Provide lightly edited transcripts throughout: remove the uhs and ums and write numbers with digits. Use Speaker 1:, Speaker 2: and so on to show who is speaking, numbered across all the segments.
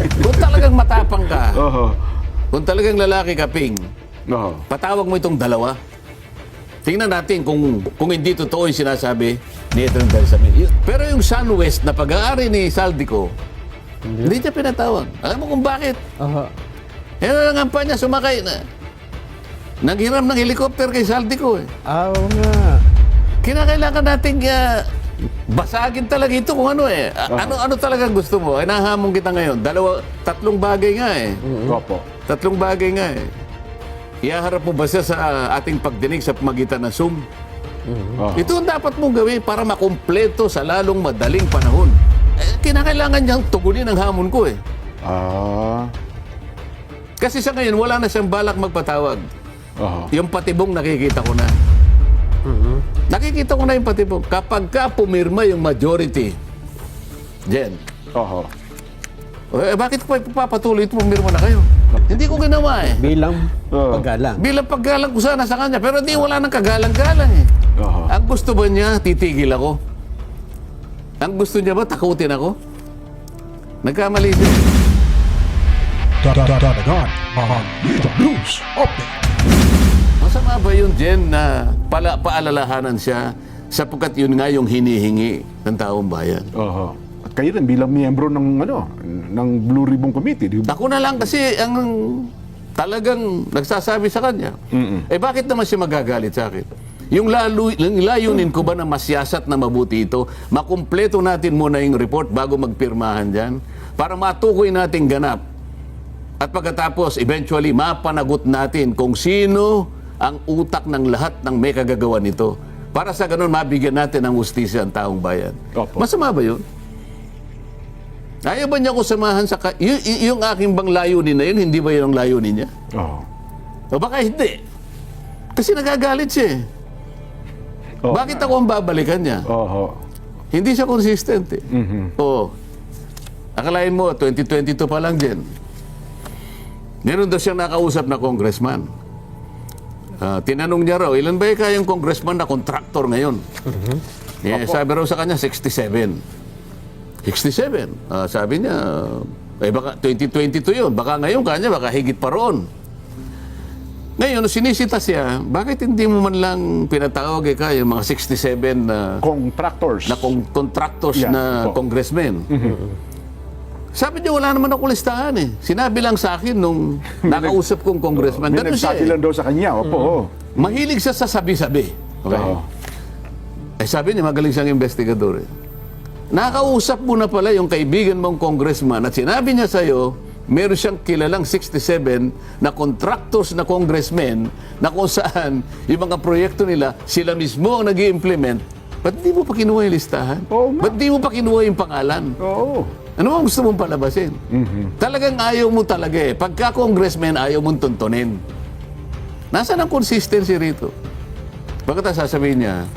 Speaker 1: Kung talagang matapang ka,
Speaker 2: Oho.
Speaker 1: kung talagang lalaki ka, Ping,
Speaker 2: Oho.
Speaker 1: patawag mo itong dalawa. Tingnan natin kung hindi totoo yung sinasabi ni Ethan Delsamin. Pero yung SunWest na pag-aari ni Saldico, hindi niya pinatawag. Alam mo kung bakit?
Speaker 3: Aha.
Speaker 1: Yan ang niya, sumakay na. Naghiram ng helicopter kay Saldico eh.
Speaker 3: Oo nga.
Speaker 1: Kinakailangan nating basagin talaga ito kung ano eh. Ano talaga gusto mo? Ay nahamon kita ngayon. Tatlong bagay nga eh.
Speaker 2: Opo.
Speaker 1: Tatlong bagay nga eh. Ihaharap mo ba siya sa ating pagdinig sa pamagitan ng Zoom?
Speaker 2: Oho.
Speaker 1: Ito ang dapat mong gawin para makumpleto sa lalong madaling panahon. Kinakailangan niyang tugunin ang hamon ko eh.
Speaker 2: Ah.
Speaker 1: Kasi sa ngayon, wala na siyang balak magpatawag.
Speaker 2: Oho.
Speaker 1: Yung patibong nakikita ko na. Nakikita ko na yung patibong. Kapag ka pumirma yung majority, Jen,
Speaker 2: Oho.
Speaker 1: bakit ko ipapatuloy ito pumirma na kayo? Hindi ko ginawa eh.
Speaker 3: Bilang
Speaker 2: Oo.
Speaker 3: paggalang.
Speaker 1: Bilang paggalang ko sana sa kanya, pero di wala nang kagalang-galang eh.
Speaker 2: Oho.
Speaker 1: Ang gusto ba niya, titigil ako? Ang gusto niya ba, takutin ako? Nagkamali siya.
Speaker 4: Dadagan mga Lito News Update.
Speaker 1: Masama ba yun, Jen, na paalalahanan siya sapagkat yun nga yung hinihingi ng taong bayan?
Speaker 2: Oho. At kayo rin bilang miyembro ng Blue Ribbon Committee, di ba?
Speaker 1: Ako na lang kasi ang talagang nagsasabi sa kanya. Bakit naman siya magagalit sa akin? Yung layunin ko ba na masiyasat na mabuti ito, makumpleto natin muna yung report bago magpirmahan dyan para matukoy natin ganap. At pagkatapos, eventually, mapanagot natin kung sino ang utak ng lahat ng may kagagawa nito. Para sa ganun, mabigyan natin ng hustisya ang taong bayan.
Speaker 2: Opo.
Speaker 1: Masama ba yun? Ayaw ba niya ko samahan sa... yung aking bang layunin na yun, hindi ba yun ang layunin niya?
Speaker 2: Oho.
Speaker 1: O baka hindi. Kasi nagagalit siya eh.
Speaker 2: Oo
Speaker 1: Bakit ako ang babalikan niya?
Speaker 2: Oho.
Speaker 1: Hindi siya consistent eh. Oo. Akalain mo, 2022 pa lang din. Meron daw siyang nakausap na congressman. Tinanong niya raw, ilan ba kayang congressman na contractor ngayon? Sabi raw sa kanya, 67. 67. Sabi niya, baka 2022 yun. Baka ngayon kanya, baka higit pa roon. Ngayon, sinisita siya, bakit hindi mo man lang pinatawag yung mga 67 na
Speaker 2: Contractors.
Speaker 1: contractors
Speaker 2: Yeah,
Speaker 1: na
Speaker 2: po.
Speaker 1: congressmen? Sabi niya, wala naman ako listahan eh. Sinabi lang sa akin nung nakausap kong congressman.
Speaker 2: May
Speaker 1: Ganun siya
Speaker 2: nagsabi
Speaker 1: eh.
Speaker 2: lang daw sa kanya. Opo. Oo.
Speaker 1: Mahilig siya sa sabi-sabi. Okay?
Speaker 2: Oho.
Speaker 1: Sabi niya, magaling siyang investigador eh. Nakausap mo na pala yung kaibigan mong congressman at sinabi niya sa'yo, meron siyang kilalang 67 na contractors na congressmen na kung saan yung mga proyekto nila, sila mismo ang nag-i-implement. Ba't di mo pa kinuha yung listahan?
Speaker 2: Oo nga.
Speaker 1: Ba't di mo pa kinuha yung pangalan?
Speaker 2: Oo.
Speaker 1: Ano ang gusto mong palabasin? Talagang ayaw mo talaga eh. Pagka congressman, ayaw mong tuntunin. Nasaan ang consistency rito? Bakit sasabihin niya,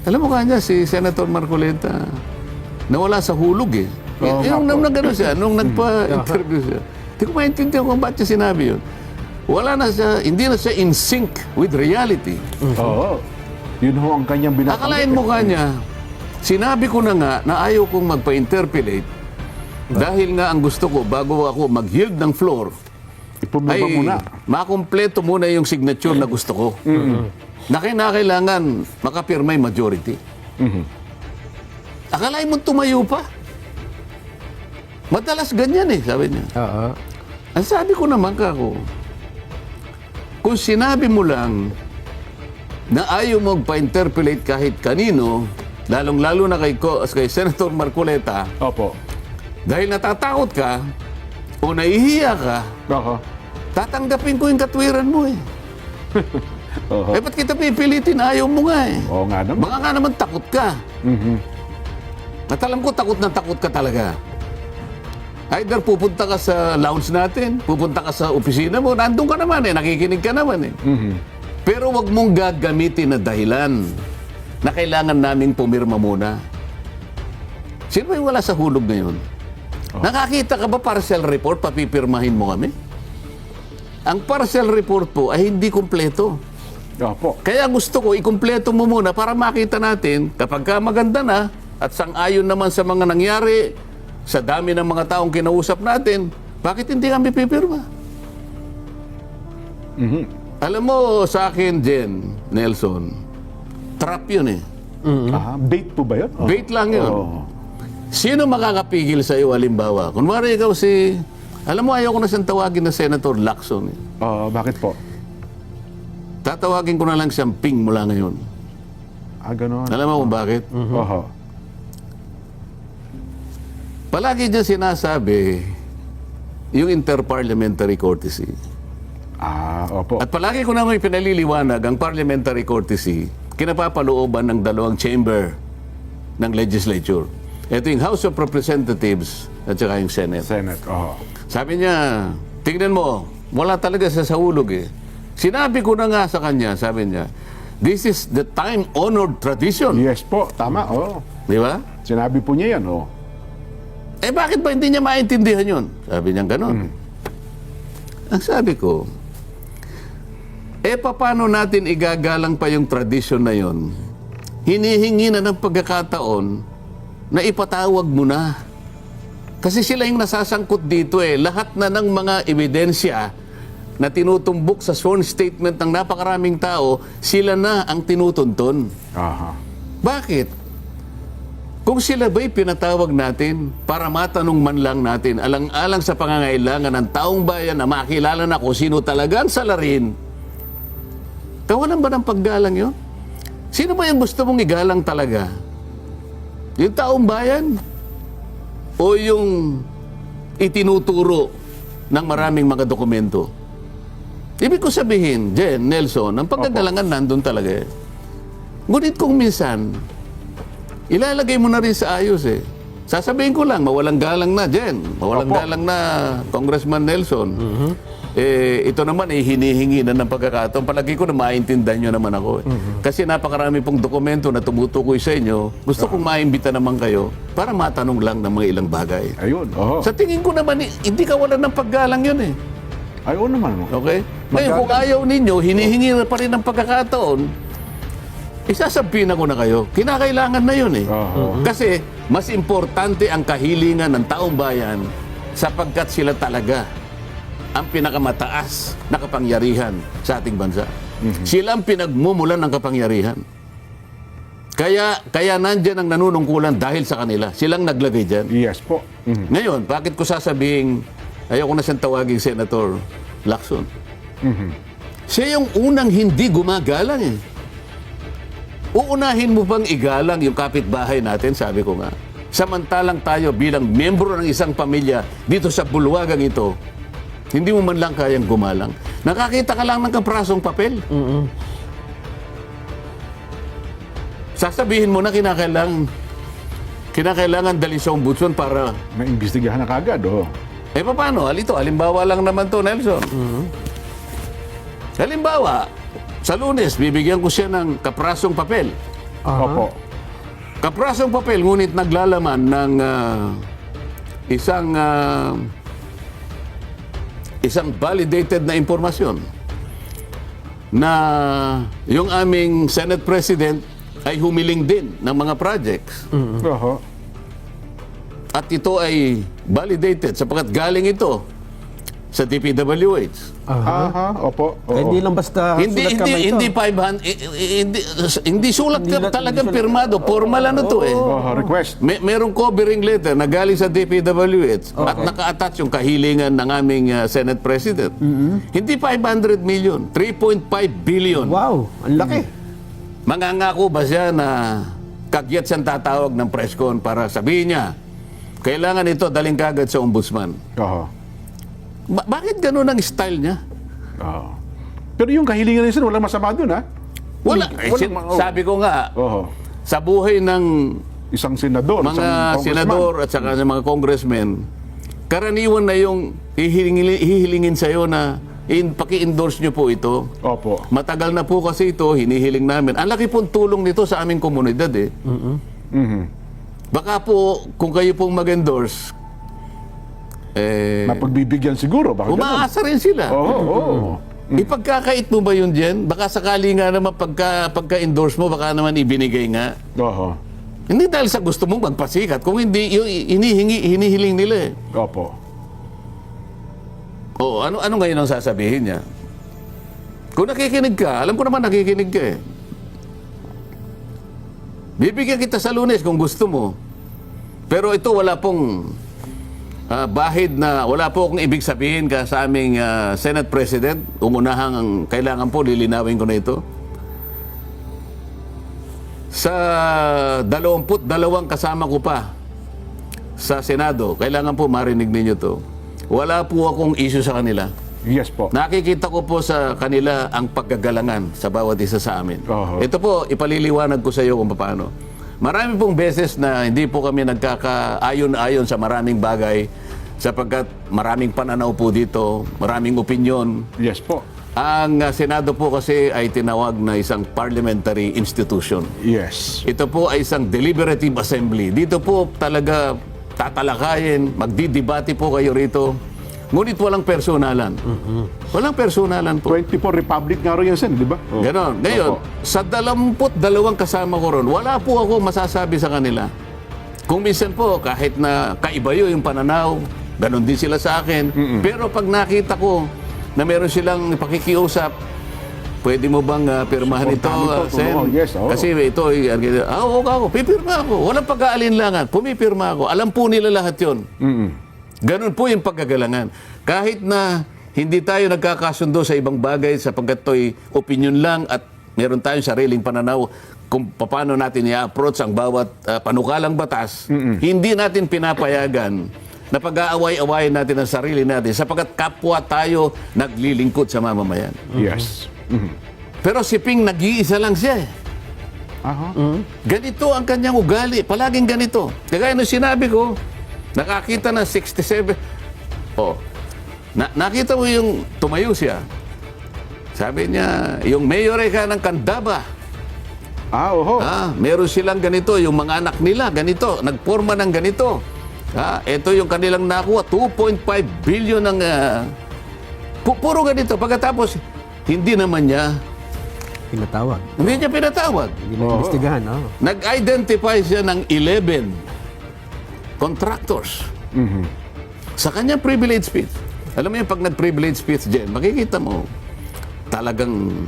Speaker 1: alam mo kanya, si Senator Marcoleta, nawala sa hulog eh.
Speaker 2: Oo nga
Speaker 1: Yung
Speaker 2: po.
Speaker 1: nagano siya, nung nagpa-interview siya. Hindi ko maintindihan kung ba't niya sinabi yun. Wala na siya, hindi na siya in sync with reality.
Speaker 2: Oo. Yun ho ang kanyang binabanggit.
Speaker 1: Akalain mo kanya, sinabi ko na nga na ayaw kong magpa-interpolate dahil nga ang gusto ko bago ako mag-yield ng floor
Speaker 2: Ipumirma
Speaker 1: ay
Speaker 2: muna.
Speaker 1: makumpleto muna yung signature na gusto ko. Na kailangan makapirma yung majority. Akalain mo tumayo pa? Madalas ganyan eh, sabi niya.
Speaker 3: Oo.
Speaker 1: Ang sabi ko naman kako, kung sinabi mo lang na ayaw mo magpa-interpolate kahit kanino, lalong-lalo na kay Senator Marcoleta,
Speaker 2: Opo.
Speaker 1: dahil natatakot ka o nahihiya ka,
Speaker 2: Oho.
Speaker 1: tatanggapin ko yung katwiran mo eh.
Speaker 2: Oho.
Speaker 1: Ba't kita pipilitin? Ayaw mo nga eh.
Speaker 2: Oo nga naman.
Speaker 1: Baka nga naman takot ka. At alam ko, takot na takot ka talaga. Either pupunta ka sa lounge natin, pupunta ka sa opisina mo, nandun ka naman eh, nakikinig ka naman eh. Pero wag mong gagamitin na dahilan na kailangan naming pumirma muna. Sino ba yung wala sa hulog ngayon? Nakakita ka ba partial report, papipirmahin mo kami? Ang partial report po ay hindi kumpleto.
Speaker 2: Opo.
Speaker 1: Kaya gusto ko, ikumpleto mo muna para makita natin kapag ka maganda na at sang-ayon naman sa mga nangyari sa dami ng mga taong kinausap natin, bakit hindi kami pipirma? Alam mo, sa akin, Jen, Nelson, trap yun eh.
Speaker 2: Bait po ba yun?
Speaker 1: Bait lang yun.
Speaker 2: Oo.
Speaker 1: Sino makakapigil sa iyo, halimbawa? Kunwari ikaw si... Alam mo, ayaw ko na siyang tawagin na Senator Lacson. Eh.
Speaker 2: Bakit po?
Speaker 1: Tatawagin ko na lang siyang Ping mula ngayon.
Speaker 2: Ganon.
Speaker 1: Alam mo kung bakit?
Speaker 2: Oho.
Speaker 1: Palagi niya sinasabi yung interparliamentary courtesy.
Speaker 2: Opo.
Speaker 1: At palagi ko naman pinaliliwanag ang parliamentary courtesy kinapapalooban ng dalawang chamber ng legislature. Ito yung House of Representatives at saka yung Senate.
Speaker 2: Senate, oho.
Speaker 1: Sabi niya, tingnan mo, wala talaga sa hulog eh. Sinabi ko na nga sa kanya, sabi niya, this is the time-honored tradition.
Speaker 2: Yes po, tama,
Speaker 1: Di ba?
Speaker 2: Sinabi po niya yan,
Speaker 1: Eh bakit ba hindi niya maintindihan yun? Sabi niya ganon. Ang sabi ko, paano natin igagalang pa yung tradition na yun? Hinihingi na ng pagkakataon na ipatawag mo na. Kasi sila yung nasasangkot dito eh. Lahat na ng mga ebidensya na tinutumbok sa sworn statement ng napakaraming tao, sila na ang tinutunton.
Speaker 2: Aha.
Speaker 1: Bakit? Kung sila ba'y pinatawag natin para matanong man lang natin alang-alang sa pangangailangan ng taong bayan na makilala na kung sino talaga ang salarin, kawalan ba ng paggalang yun? Sino ba yung gusto mong igalang talaga? Yung taong bayan? O yung itinuturo ng maraming mga dokumento? Ibig ko sabihin, Jen, Nelson, ang pagkagalangan nandun talaga eh. Ngunit kung minsan, ilalagay mo na rin sa ayos eh. Sasabihin ko lang, mawalang galang na, Jen. Mawalang galang na, Congressman Nelson. Ito naman, hinihingi na ng pagkakataon. Palagi ko na maintindihan nyo naman ako. Kasi napakarami pong dokumento na tumutukoy sa inyo. Gusto kong maimbita naman kayo para matanong lang ng mga ilang bagay.
Speaker 2: Ayun, oho.
Speaker 1: Sa tingin ko naman, hindi kawalan ng paggalang yun eh.
Speaker 2: Ayun naman,
Speaker 1: Okay? Ngayon, kung ayaw ninyo, hinihingi na pa rin ng pagkakataon, isasabihin ko na kayo, kinakailangan na yun eh. Kasi mas importante ang kahilingan ng taong bayan sapagkat sila talaga ang pinakamataas na kapangyarihan sa ating bansa. Sila ang pinagmumulan ng kapangyarihan. Kaya nandyan ang nanunungkulan dahil sa kanila. Silang naglagay dyan.
Speaker 2: Yes po.
Speaker 1: Ngayon, bakit ko sasabihin, ayaw ko na siyang tawagin Senator Lacson. Siya yung unang hindi gumagalang eh. Uunahin mo bang igalang yung kapitbahay natin, sabi ko nga. Samantalang tayo bilang miyembro ng isang pamilya dito sa bulwagang ito, hindi mo man lang kayang gumalang. Nakakita ka lang ng kaprasong papel. Sasabihin mo na kinakailangan dali sa ombudsman para...
Speaker 2: Maimbestigahan na kagad,
Speaker 1: Paano? Halimbawa lang naman to, Nelson. Halimbawa, sa Lunes, bibigyan ko siya ng kaprasong papel.
Speaker 2: Opo.
Speaker 1: Kaprasong papel, ngunit naglalaman ng isang validated na impormasyon na yung aming Senate President ay humiling din ng mga projects.
Speaker 2: Oho.
Speaker 1: At ito ay validated sapagkat galing ito sa DPWH.
Speaker 2: Opo. Oo.
Speaker 3: Hindi lang basta sulat kamay ito.
Speaker 1: Hindi 500, hindi sulat ka talagang pirmado. Formal ano to eh.
Speaker 2: Request.
Speaker 1: Merong covering letter na galing sa DPWH at naka-attach yung kahilingan ng aming Senate President. Hindi 500 million, 3.5 billion.
Speaker 3: Wow, ang laki.
Speaker 1: Mangangako ba siya na kagyat siyang tatawag ng press con para sabihin niya, kailangan ito daling kagad sa ombudsman.
Speaker 2: Oho.
Speaker 1: Bakit ganun ang style niya?
Speaker 2: Pero yung kahilingan niya, walang masama dun, ha?
Speaker 1: Wala. Sabi ko nga,
Speaker 2: Oho.
Speaker 1: sa buhay ng
Speaker 2: Isang senador,
Speaker 1: mga
Speaker 2: isang congressman.
Speaker 1: senador at saka sa mga congressmen, karaniwan na yung hihilingin sa'yo na paki-endorse nyo po ito.
Speaker 2: Opo.
Speaker 1: Matagal na po kasi ito, hinihiling namin. Ang laki pong tulong nito sa aming komunidad eh. Baka po, kung kayo pong mag-endorse,
Speaker 2: Mapagbibigyan siguro. Bakit
Speaker 1: umaasa rin sila.
Speaker 2: Oo.
Speaker 1: Ipagkakait mo ba yun, Jen? Baka sakali nga naman pagka-endorse mo, baka naman ibinigay nga.
Speaker 2: Oho.
Speaker 1: Hindi dahil sa gusto mong magpasikat, kung hindi, yung hinihiling nila eh.
Speaker 2: Opo.
Speaker 1: O, ano ngayon ang sasabihin niya? Kung nakikinig ka, alam ko naman nakikinig ka eh. Bibigyan kita sa Lunes kung gusto mo. Pero ito wala pong bahid na, wala po akong ibig sabihin ka sa aming Senate President. Umunahang kailangan po, lilinawin ko na ito. Sa 22 kasama ko pa sa Senado, kailangan po marinig ninyo to. Wala po akong issue sa kanila.
Speaker 2: Yes po.
Speaker 1: Nakikita ko po sa kanila ang paggagalangan sa bawat isa sa amin.
Speaker 2: Oho.
Speaker 1: Ito po, ipaliliwanag ko sa iyo kung paano. Marami pong beses na hindi po kami nagkakaayon-ayon sa maraming bagay sapagkat maraming pananaw po dito, maraming opinyon.
Speaker 2: Yes po.
Speaker 1: Ang Senado po kasi ay tinawag na isang parliamentary institution.
Speaker 2: Yes.
Speaker 1: Ito po ay isang deliberative assembly. Dito po talaga tatalakayin, magdidebate po kayo rito. Ngunit walang personalan. Walang personalan po.
Speaker 2: 24 Republic nga rin yan, Sen, di ba? Oh.
Speaker 1: Ganon. Ngayon,
Speaker 2: Opo.
Speaker 1: sa 22 kasama ko ron, wala po ako masasabi sa kanila. Kung minsan po, kahit na kaiba yun yung pananaw, ganon din sila sa akin. Pero pag nakita ko na meron silang pakikiusap, pwede mo bang pirmahan ito,
Speaker 2: Supportahan ito,
Speaker 1: Sen?
Speaker 2: oo. Yes, oo.
Speaker 1: Kasi ito, oo ako, pipirma ako. Walang pag-aalinlangan, pumipirma ako. Alam po nila lahat yun. Ganun po yung pagkagalangan. Kahit na hindi tayo nagkakasundo sa ibang bagay sapagkat ito'y opinion lang at meron tayong sariling pananaw kung paano natin i-approach ang bawat panukalang batas, hindi natin pinapayagan na pag-aaway-awayin natin ang sarili natin sapagkat kapwa tayo naglilingkod sa mamamayan.
Speaker 2: Yes.
Speaker 1: Pero si Ping nag-iisa lang siya eh.
Speaker 2: Aha.
Speaker 1: Ganito ang kanyang ugali. Palaging ganito. Kaya nung sinabi ko, nakakita na 67. Oh, nakita mo yung tumayo siya. Sabi niya, yung mayor ka ng Candaba.
Speaker 2: Oho.
Speaker 1: Meron silang ganito, yung mga anak nila, ganito, nagporma ng ganito. Ito yung kanilang nakuha, 2.5 billion ng... puro ganito. Pagkatapos, hindi naman niya,
Speaker 3: Pinatawag.
Speaker 1: hindi niya pinatawag.
Speaker 3: Hindi na investigahan.
Speaker 1: Nag-identify siya ng 11 contractors. Sa kanyang privilege speech. Alam mo yung pag nag-privilege speech dyan, makikita mo, talagang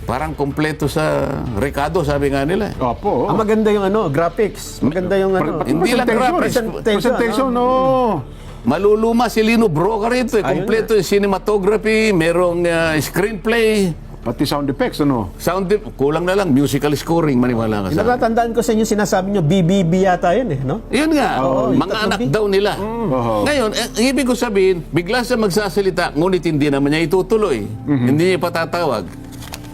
Speaker 1: parang kompleto sa Ricardo, sabi nga nila.
Speaker 2: Opo.
Speaker 3: Ang maganda yung graphics. Maganda yung
Speaker 1: Hindi lang graphics.
Speaker 2: Presentation, no.
Speaker 1: Maluluma si Lino Broca rito. Kompleto yung cinematography, merong screenplay,
Speaker 2: Pati sound effects, ano?
Speaker 1: kulang na lang, musical scoring, maniwala ka sa akin.
Speaker 3: Natatandaan ko sa inyo sinasabi nyo, BBB yata yun no?
Speaker 1: Yun nga, mga anak daw nila.
Speaker 2: Oo.
Speaker 1: Ngayon, ang ibig ko sabihin, bigla siya magsasalita, ngunit hindi naman niya itutuloy. Hindi niya patatawag.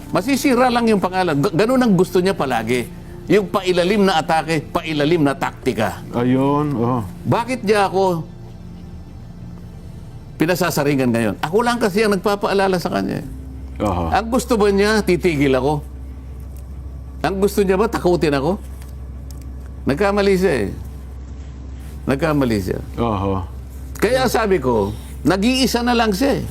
Speaker 1: Masisira lang yung pangalan. Ganun ang gusto niya palagi. Yung pailalim na atake, pailalim na taktika.
Speaker 2: Ayun,
Speaker 1: Bakit niya ako pinasasaringan ngayon? Ako lang kasi ang nagpapaalala sa kanya.
Speaker 2: Oho.
Speaker 1: Ang gusto ba niya, titigil ako? Ang gusto niya ba, takutin ako? Nagkamali siya eh. Nagkamali siya.
Speaker 2: Oho.
Speaker 1: Kaya sabi ko, nag-iisa na lang siya eh.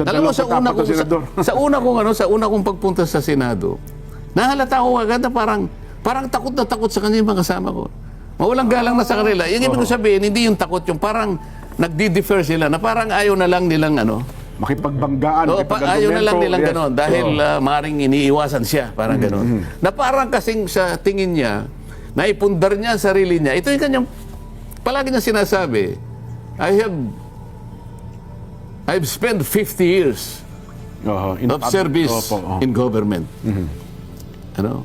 Speaker 1: Alam mo, sa una kong pagpunta sa Senado, nahalata ko agad na parang takot na takot sa kanya yung mga kasama ko. Mawalang galang na sa kanila. Yung ibig ko sabihin, hindi yung takot, yung parang nagdi-defer sila, na parang ayaw na lang nilang
Speaker 2: Makipagbanggaan.
Speaker 1: ayaw na lang nilang gano'n dahil maring iniiwasan siya, parang gano'n. Na parang kasing sa tingin niya, naipundar niya ang sarili niya. Ito yung kanyang, palagi niya sinasabi, I've spent 50 years of service in government. Ano?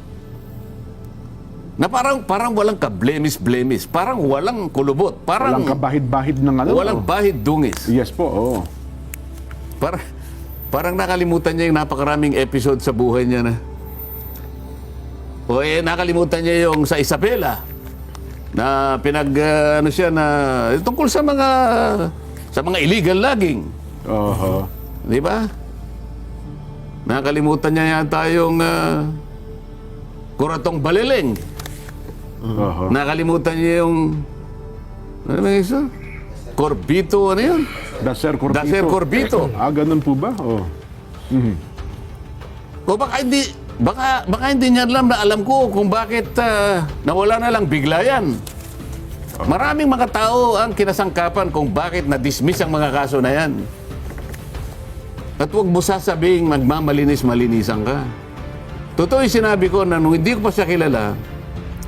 Speaker 1: Na parang walang ka-blemis-blemis, parang walang kulubot,
Speaker 2: Walang kabahid-bahid ng
Speaker 1: walang bahid dungis.
Speaker 2: Yes po, oo.
Speaker 1: Parang nakalimutan niya yung napakaraming episode sa buhay niya na. Nakalimutan niya yung sa Isabela na siya na tungkol sa mga illegal logging.
Speaker 2: Oho.
Speaker 1: Di ba? Nakalimutan niya yata yung Kuratong Balileng.
Speaker 2: Oho.
Speaker 1: Nakalimutan niya yung ano ba isa? Corbito, ano yun?
Speaker 2: Daser Corbito.
Speaker 1: Daser Corbito.
Speaker 2: Ganun po ba?
Speaker 1: O baka hindi, baka hindi niya alam na alam ko kung bakit nawala na lang bigla yan. Maraming mga tao ang kinasangkapan kung bakit na-dismiss ang mga kaso na yan. At huwag mo sasabing magmamalinis-malinisan ka. Totoo yung sinabi ko na nung hindi ko pa siya kilala,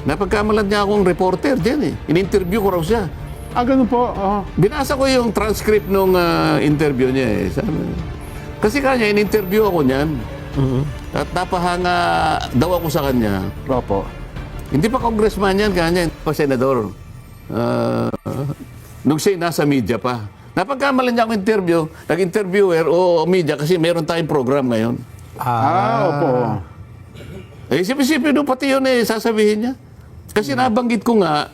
Speaker 1: napagkamalan niya akong reporter dyan eh. In-interview ko raw siya.
Speaker 2: Ganun po.
Speaker 1: Binasa ko yung transcript nung interview niya eh. Kasi kanya, in-interview ako niyan. At napahanga daw ako sa kanya.
Speaker 2: Opo.
Speaker 1: Hindi pa congressman yan, kanya, pa senador. Nung siya nasa media pa. Napagkamalan niya akong interview, nag-interviewer o media kasi meron tayong program ngayon.
Speaker 2: Opo.
Speaker 1: Isip-isipin nung pati yun sasabihin niya. Kasi nabanggit ko nga,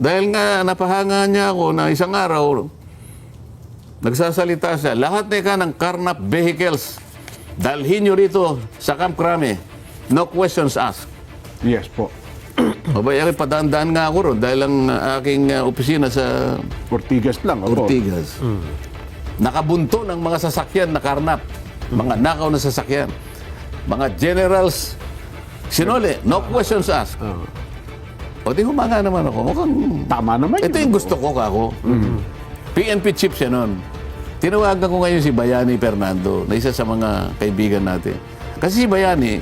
Speaker 1: dahil nga napahanga niya ako na isang araw, nagsasalita siya, lahat ng carnap vehicles, dalhin nyo rito sa Camp Crame. No questions asked.
Speaker 2: Yes po.
Speaker 1: Abay, padaan-daan nga ako ron dahil ang aking opisina sa
Speaker 2: Ortigas lang. Opo.
Speaker 1: Ortigas. Nakabunto ng mga sasakyan na karnap. Mga nakaw na sasakyan. Mga generals, sinole, no questions asked. O di humanga naman ako. Mukhang,
Speaker 2: Tama naman
Speaker 1: ito yung gusto ko kako. PNP chief siya nun. Tinawagan ko ngayon si Bayani Fernando na isa sa mga kaibigan natin. Kasi si Bayani,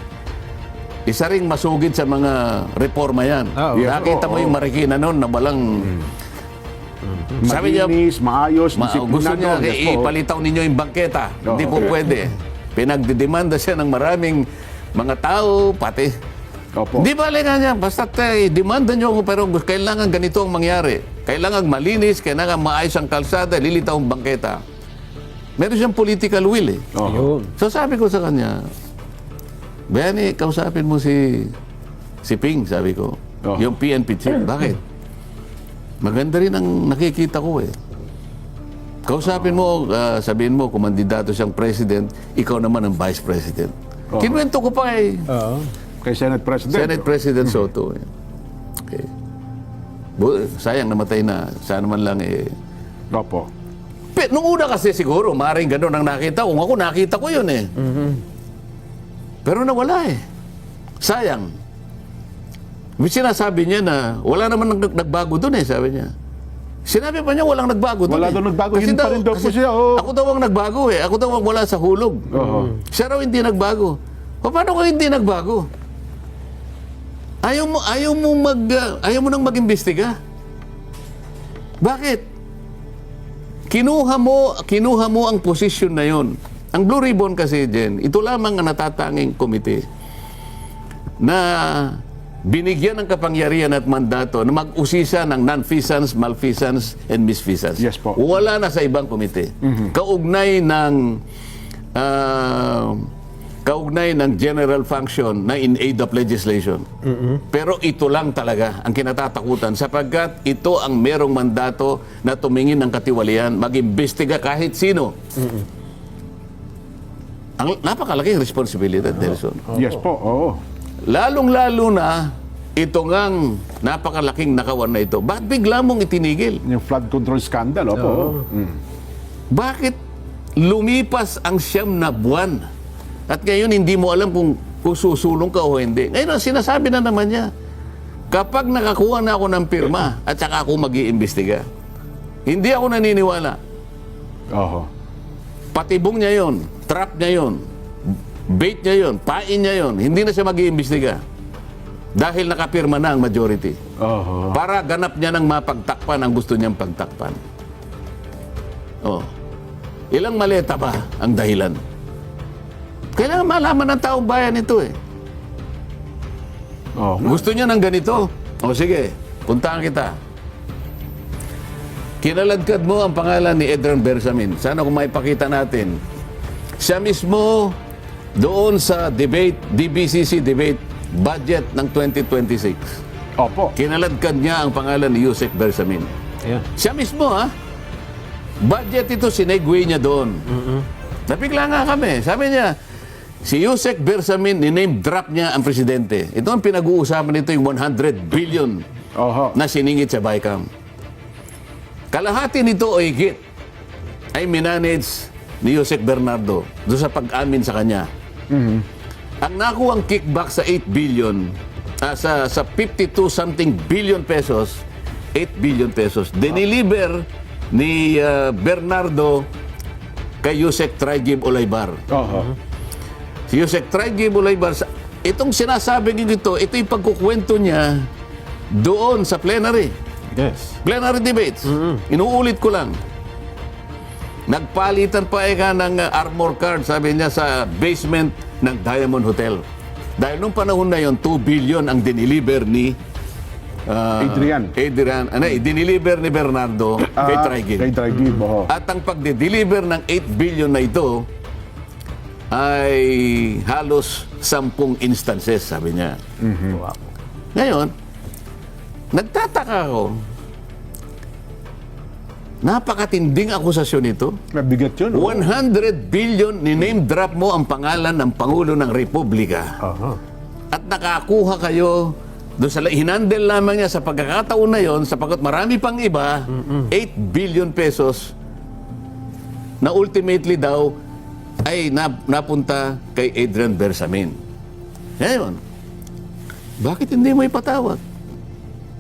Speaker 1: isa ring masugid sa mga reforma yan. Nakita mo yung Marikina noon na walang... Sabi niya,
Speaker 2: Malinis, maayos,
Speaker 1: gusto niya,
Speaker 2: disiplinado. Yes po.
Speaker 1: ipalitaw ninyo yung bangketa. Hindi po pwede. Pinagdidemanda siya ng maraming mga tao, pati.
Speaker 2: Opo.
Speaker 1: Hindi ba nga niya, basta demanda nyo ako, pero kailangan ganito ang mangyari. Kailangan malinis, kailangan maayos ang kalsada, lilitaw ang bangketa. Meron siyang political will eh.
Speaker 3: Ayun.
Speaker 1: So sabi ko sa kanya, Bayani, kausapin mo si Ping, sabi ko. Yung PNP chief. Bakit? Maganda rin ang nakikita ko eh. Kausapin mo, sabihin mo, kung mandidato siyang president, ikaw naman ang vice president. Kinuwento ko pa eh.
Speaker 2: Kay Senate President.
Speaker 1: Senate President Soto. Eh. Okay. Sayang, namatay na. Sana man lang eh.
Speaker 2: Opo.
Speaker 1: Nung una kasi siguro, maaaring gano'n ang nakita ko. Kung ako, nakita ko yun eh. Pero nawala eh. Sayang. May sinasabi niya na wala naman nagbago doon eh, sabi niya. Sinabi pa niya walang nagbago doon.
Speaker 2: Wala daw nagbago. Yun pa rin daw po siya.
Speaker 1: Ako daw ang nagbago eh. Ako daw ang wala sa hulog. Siya raw hindi nagbago. Paano ko hindi nagbago? Ayaw mo nang mag-imbestiga. Bakit? Kinuha mo ang posisyon na yon. Ang Blue Ribbon kasi, Jen, ito lamang ang natatanging komite na binigyan ng kapangyarihan at mandato na mag-usisa ng non-feasance, malfeasance, and misfeasance.
Speaker 2: Yes po.
Speaker 1: Wala na sa ibang komite. Kaugnay ng general function na in aid of legislation. Pero ito lang talaga ang kinatatakutan sapagkat ito ang merong mandato na tumingin ng katiwalian, mag-imbestiga kahit sino. Ang napakalaking responsibilidad, Nelson.
Speaker 2: Yes po. Oo.
Speaker 1: Lalong-lalo na ito ngang napakalaking nakawan na ito. Bakit bigla mong itinigil?
Speaker 2: Yung flood control scandal. Opo.
Speaker 1: Bakit lumipas ang 9 na buwan? At ngayon hindi mo alam kung susulong ka o hindi. Ngayon sinasabi na naman niya, kapag nakakuha na ako ng pirma at saka ako mag-iimbestiga, hindi ako naniniwala.
Speaker 2: Oho.
Speaker 1: Patibong niya yon, trap niya yon, bait niya yon, pain niya yon, hindi na siya mag-iimbestiga. Dahil nakapirma na ang majority.
Speaker 2: Oho.
Speaker 1: Para ganap niya ng mapagtakpan ang gusto niyang pagtakpan. Oh. Ilang maleta ba ang dahilan? Kailangan malaman ng taong bayan ito eh. Gusto niya ng ganito? O sige, puntahan kita. Kinaladkad mo ang pangalan ni Edran Bersamin. Sana kung maipakita natin. Siya mismo doon sa debate, DBCC debate, budget ng 2026.
Speaker 2: Opo.
Speaker 1: Kinaladkad niya ang pangalan ni Yusek Bersamin.
Speaker 3: Yeah.
Speaker 1: Siya mismo ha. Budget ito, sinegway niya doon. Napigla nga kami. Sabi niya, si Yusek Bersamin, ni-name drop niya ang presidente. Ito ang pinag-uusapan nito, yung 100 billion
Speaker 2: Oho.
Speaker 1: na siningit sa BICAM. Kalahati nito o higit ay minanage ni Yusek Bernardo doon sa pag-amin sa kanya. Ang nakuhang kickback sa 8 billion, sa 52 something billion pesos, 8 billion pesos, diniliver ni Bernardo kay Yusek Traigib Olaybar.
Speaker 2: Oho.
Speaker 1: Si Yusek Traigib Olaybar, itong sinasabi ito yung pagkukwento niya doon sa plenary.
Speaker 3: Yes.
Speaker 1: Plenary debates. Inuulit ko lang. Nagpalitan pa ng armor card, sabi niya, sa basement ng Diamond Hotel. Dahil nung panahon na yon, 2 billion ang diniliver ni
Speaker 2: Adrian.
Speaker 1: diniliver ni Bernardo kay Traigib.
Speaker 2: Kay Traigib, oho.
Speaker 1: At ang pagde-deliver ng 8 billion na ito ay halos 10 instances, sabi niya.
Speaker 3: Wow.
Speaker 1: Ngayon, nagtataka ako. Napakatinding akusasyon ito.
Speaker 2: Mabigat yun.
Speaker 1: 100 billion, ni-name drop mo ang pangalan ng Pangulo ng Republika.
Speaker 3: Aha.
Speaker 1: At nakakuha kayo doon sa hinandle lamang niya sa pagkakataon na yon, sapagkat marami pang iba, 8 billion pesos na ultimately daw ay napunta kay Adrian Bersamin. Ngayon, bakit hindi mo ipatawag?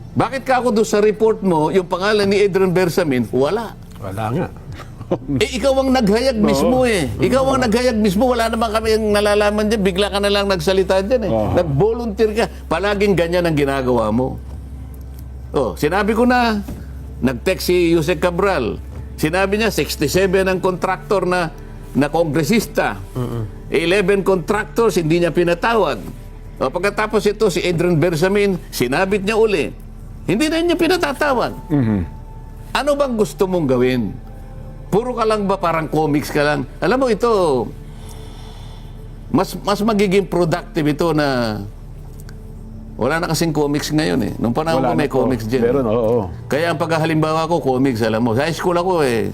Speaker 1: Bakit ka ako doon sa report mo, yung pangalan ni Adrian Bersamin, wala?
Speaker 3: Wala nga.
Speaker 1: Ikaw ang naghayag mismo eh. Ikaw ang naghayag mismo. Wala naman kami yung nalalaman dyan. Bigla ka na lang nagsalita dyan eh. Nag-volunteer ka. Palaging ganyan ang ginagawa mo. Oh, sinabi ko na, nag-text si Yusek Cabral. Sinabi niya, 67 ang kontraktor na kongresista. 11 contractors, hindi niya pinatawag. O, pagkatapos ito, si Adrian Bersamin, sinabit niya uli. Hindi na niya pinatatawag. Ano bang gusto mong gawin? Puro ka lang ba parang comics ka lang? Alam mo ito, mas magiging productive ito na wala na kasing comics ngayon eh. Nung panahon ko may comics dyan.
Speaker 2: Meron, oo.
Speaker 1: Kaya ang paghalimbawa ko, comics, alam mo. Sa high school ako eh.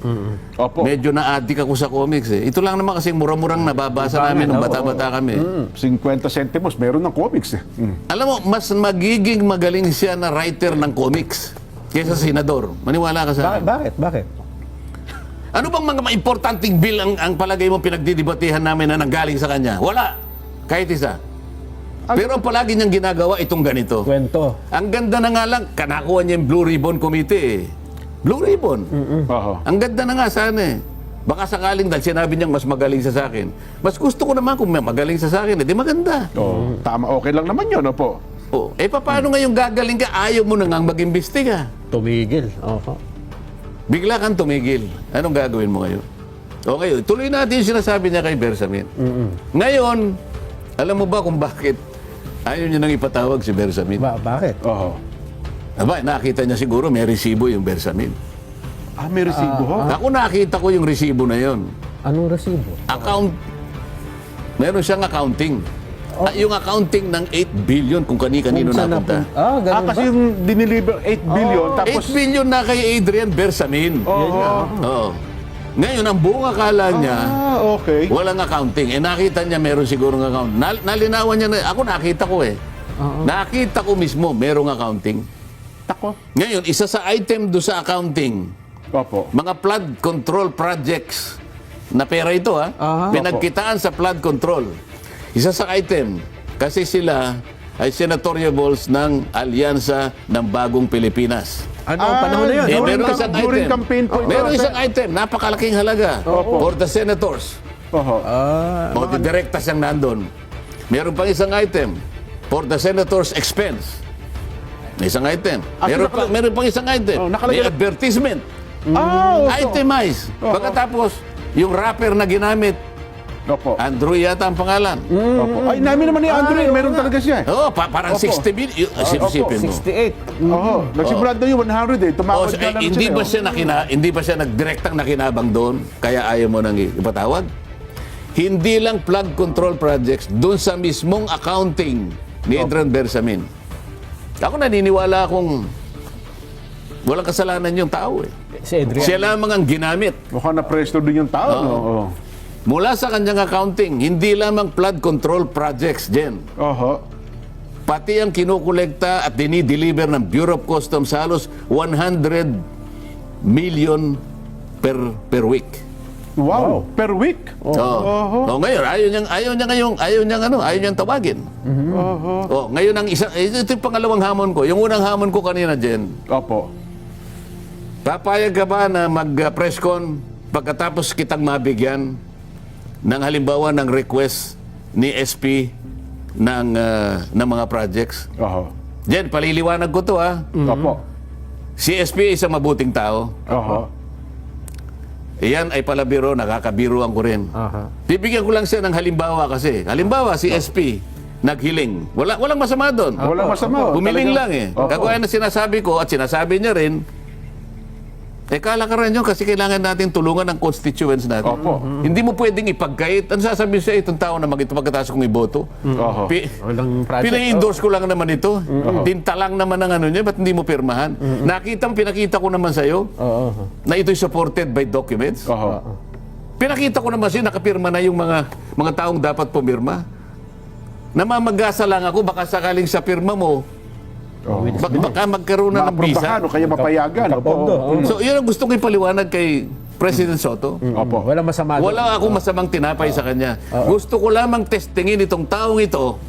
Speaker 2: Opo.
Speaker 1: Medyo na-addict ako sa comics eh. Ito lang naman kasing mura-murang nababasa namin nung bata-bata kami.
Speaker 2: 50 centimos, meron ng comics eh.
Speaker 1: Alam mo, mas magiging magaling siya na writer ng comics kaysa senador. Maniwala ka sa akin.
Speaker 3: Bakit?
Speaker 1: Ano bang mga importanteng bill ang palagay mo pinagdidibatihan namin na nanggaling sa kanya? Wala. Kahit isa. Pero ang palagi niyang ginagawa itong ganito.
Speaker 3: Kwento.
Speaker 1: Ang ganda na nga lang, kanakuha niya yung Blue Ribbon Committee eh. Blue Ribbon.
Speaker 2: Oho.
Speaker 1: Ang ganda na nga sana eh. Baka sakaling dahil sinabi niyang mas magaling sa akin. Mas gusto ko naman kung may magaling sa akin, di maganda.
Speaker 2: Oh, tama, okay lang naman yun, opo.
Speaker 1: Oh, paano ngayong gagaling ka? Ayaw mo na nga mag-imbestiga.
Speaker 3: Tumigil. Oho.
Speaker 1: Bigla kang tumigil. Anong gagawin mo ngayon? Okay, tuloy natin yung sinasabi niya kay Bersamin. Ngayon, alam mo ba kung bakit ayaw niya nang ipatawag si Bersamin?
Speaker 3: Bakit?
Speaker 2: Oho.
Speaker 1: Aba, nakita niya siguro may resibo yung Bersamin.
Speaker 2: May resibo ho.
Speaker 1: Ako nakita ko yung resibo na yon.
Speaker 3: Anong resibo?
Speaker 1: Meron siyang accounting. Yung accounting ng 8 billion kung kani-kanino
Speaker 3: Kung saan
Speaker 1: napunta.
Speaker 3: ganun
Speaker 2: Kasi
Speaker 3: ba?
Speaker 2: yung diniliver 8 billion, tapos...
Speaker 1: 8 billion na kay Adrian Bersamin. Oo. Ngayon, ang buong akala niya,
Speaker 2: okay.
Speaker 1: walang accounting. Nakita niya meron siguro ng account. Nalinawan niya na, ako nakita ko eh. Nakita ko mismo, merong accounting.
Speaker 2: Tako.
Speaker 1: Ngayon, isa sa item do sa accounting,
Speaker 2: Opo.
Speaker 1: mga flood control projects, na pera ito pinagkitaan sa flood control. Isa sa item, kasi sila ay senatoriables ng Alyansa ng Bagong Pilipinas.
Speaker 3: Ano ang panahon na yun?
Speaker 1: Meron isang
Speaker 2: during
Speaker 1: item.
Speaker 2: campaign po ito.
Speaker 1: Meron isang item, napakalaking halaga for the senators.
Speaker 2: Oho.
Speaker 1: O direkta siyang nandun. Meron pang isang item for the senator's expense. May isang item. Meron pang isang item. May advertisement.
Speaker 2: Opo.
Speaker 1: Itemize. Pagkatapos, yung wrapper na ginamit,
Speaker 2: Opo.
Speaker 1: Andrew yata ang pangalan.
Speaker 2: Opo. Ay, namin naman ni Andre, meron talaga siya eh.
Speaker 1: Oo, parang 60 billion. Sipin mo.
Speaker 3: 68.
Speaker 2: Oho. Nagsimula daw yung 100 eh. Tumawad ka lang
Speaker 1: Hindi ba
Speaker 2: sila.
Speaker 1: hindi ba siya nagdirektang nakinabang doon? Kaya ayaw mo nang ipatawag? Hindi lang flood control projects, doon sa mismong accounting ni Adrian Bersamin. Ako naniniwala akong walang kasalanan yung tao eh.
Speaker 3: Si Adrian.
Speaker 1: Siya lamang ang ginamit.
Speaker 2: Mukhang na-presto din yung tao, no? Oo.
Speaker 1: Mula sa kanyang accounting, hindi lamang flood control projects, Jen.
Speaker 2: Oho.
Speaker 1: Pati ang kinukolekta at dinideliver ng Bureau of Customs halos 100 million per week.
Speaker 2: Wow. Per week?
Speaker 1: Oh, ngayon, ayaw niyang tawagin. Oh, ngayon ang ito yung pangalawang hamon ko. Yung unang hamon ko kanina, Jen,
Speaker 2: Opo.
Speaker 1: papayag ka ba na mag-press con pagkatapos kitang mabigyan ng halimbawa ng request ni SP ng mga projects?
Speaker 2: Oho.
Speaker 1: Jen, paliliwanag ko to ha.
Speaker 2: Opo.
Speaker 1: Si SP ay isang mabuting tao.
Speaker 2: Oho.
Speaker 1: Iyan ay palabiro, nakakabiruan ko rin.
Speaker 3: Aha.
Speaker 1: Bibigyan ko lang siya ng halimbawa kasi. Halimbawa, si SP, naghiling. Walang masama doon.
Speaker 2: Walang masama.
Speaker 1: Humiling
Speaker 2: Talagang-
Speaker 1: lang eh.
Speaker 2: Opo.
Speaker 1: Kagaya na sinasabi ko at sinasabi niya rin, kalakaran yun kasi kailangan natin tulungan ng constituents natin.
Speaker 2: Opo.
Speaker 1: Hindi mo pwedeng ipagkait. Ano sasabihin sa itong tao na magito pagkatapos kong iboto?
Speaker 2: Oho.
Speaker 3: Walang project.
Speaker 1: Pinai-endorse ko lang naman ito. Tinta lang naman ng ano niya, ba't hindi mo pirmahan? Pinakita ko naman sa'yo
Speaker 3: Oo.
Speaker 1: na ito'y supported by documents.
Speaker 2: Oho.
Speaker 1: Pinakita ko naman sa'yo, nakapirma na yung mga taong dapat pumirma. Namamagasa lang ako, baka sakaling sa pirma mo, baka magkaroon na ng
Speaker 2: Maaprobahan
Speaker 1: visa.
Speaker 2: o kaya mapayagan.
Speaker 3: Kapondo.
Speaker 2: Opo.
Speaker 1: So, yun ang gusto ko ipaliwanag kay President Soto.
Speaker 2: Opo.
Speaker 3: Walang masama doon.
Speaker 1: Wala akong masamang tinapay sa kanya. Gusto ko lamang testingin itong taong ito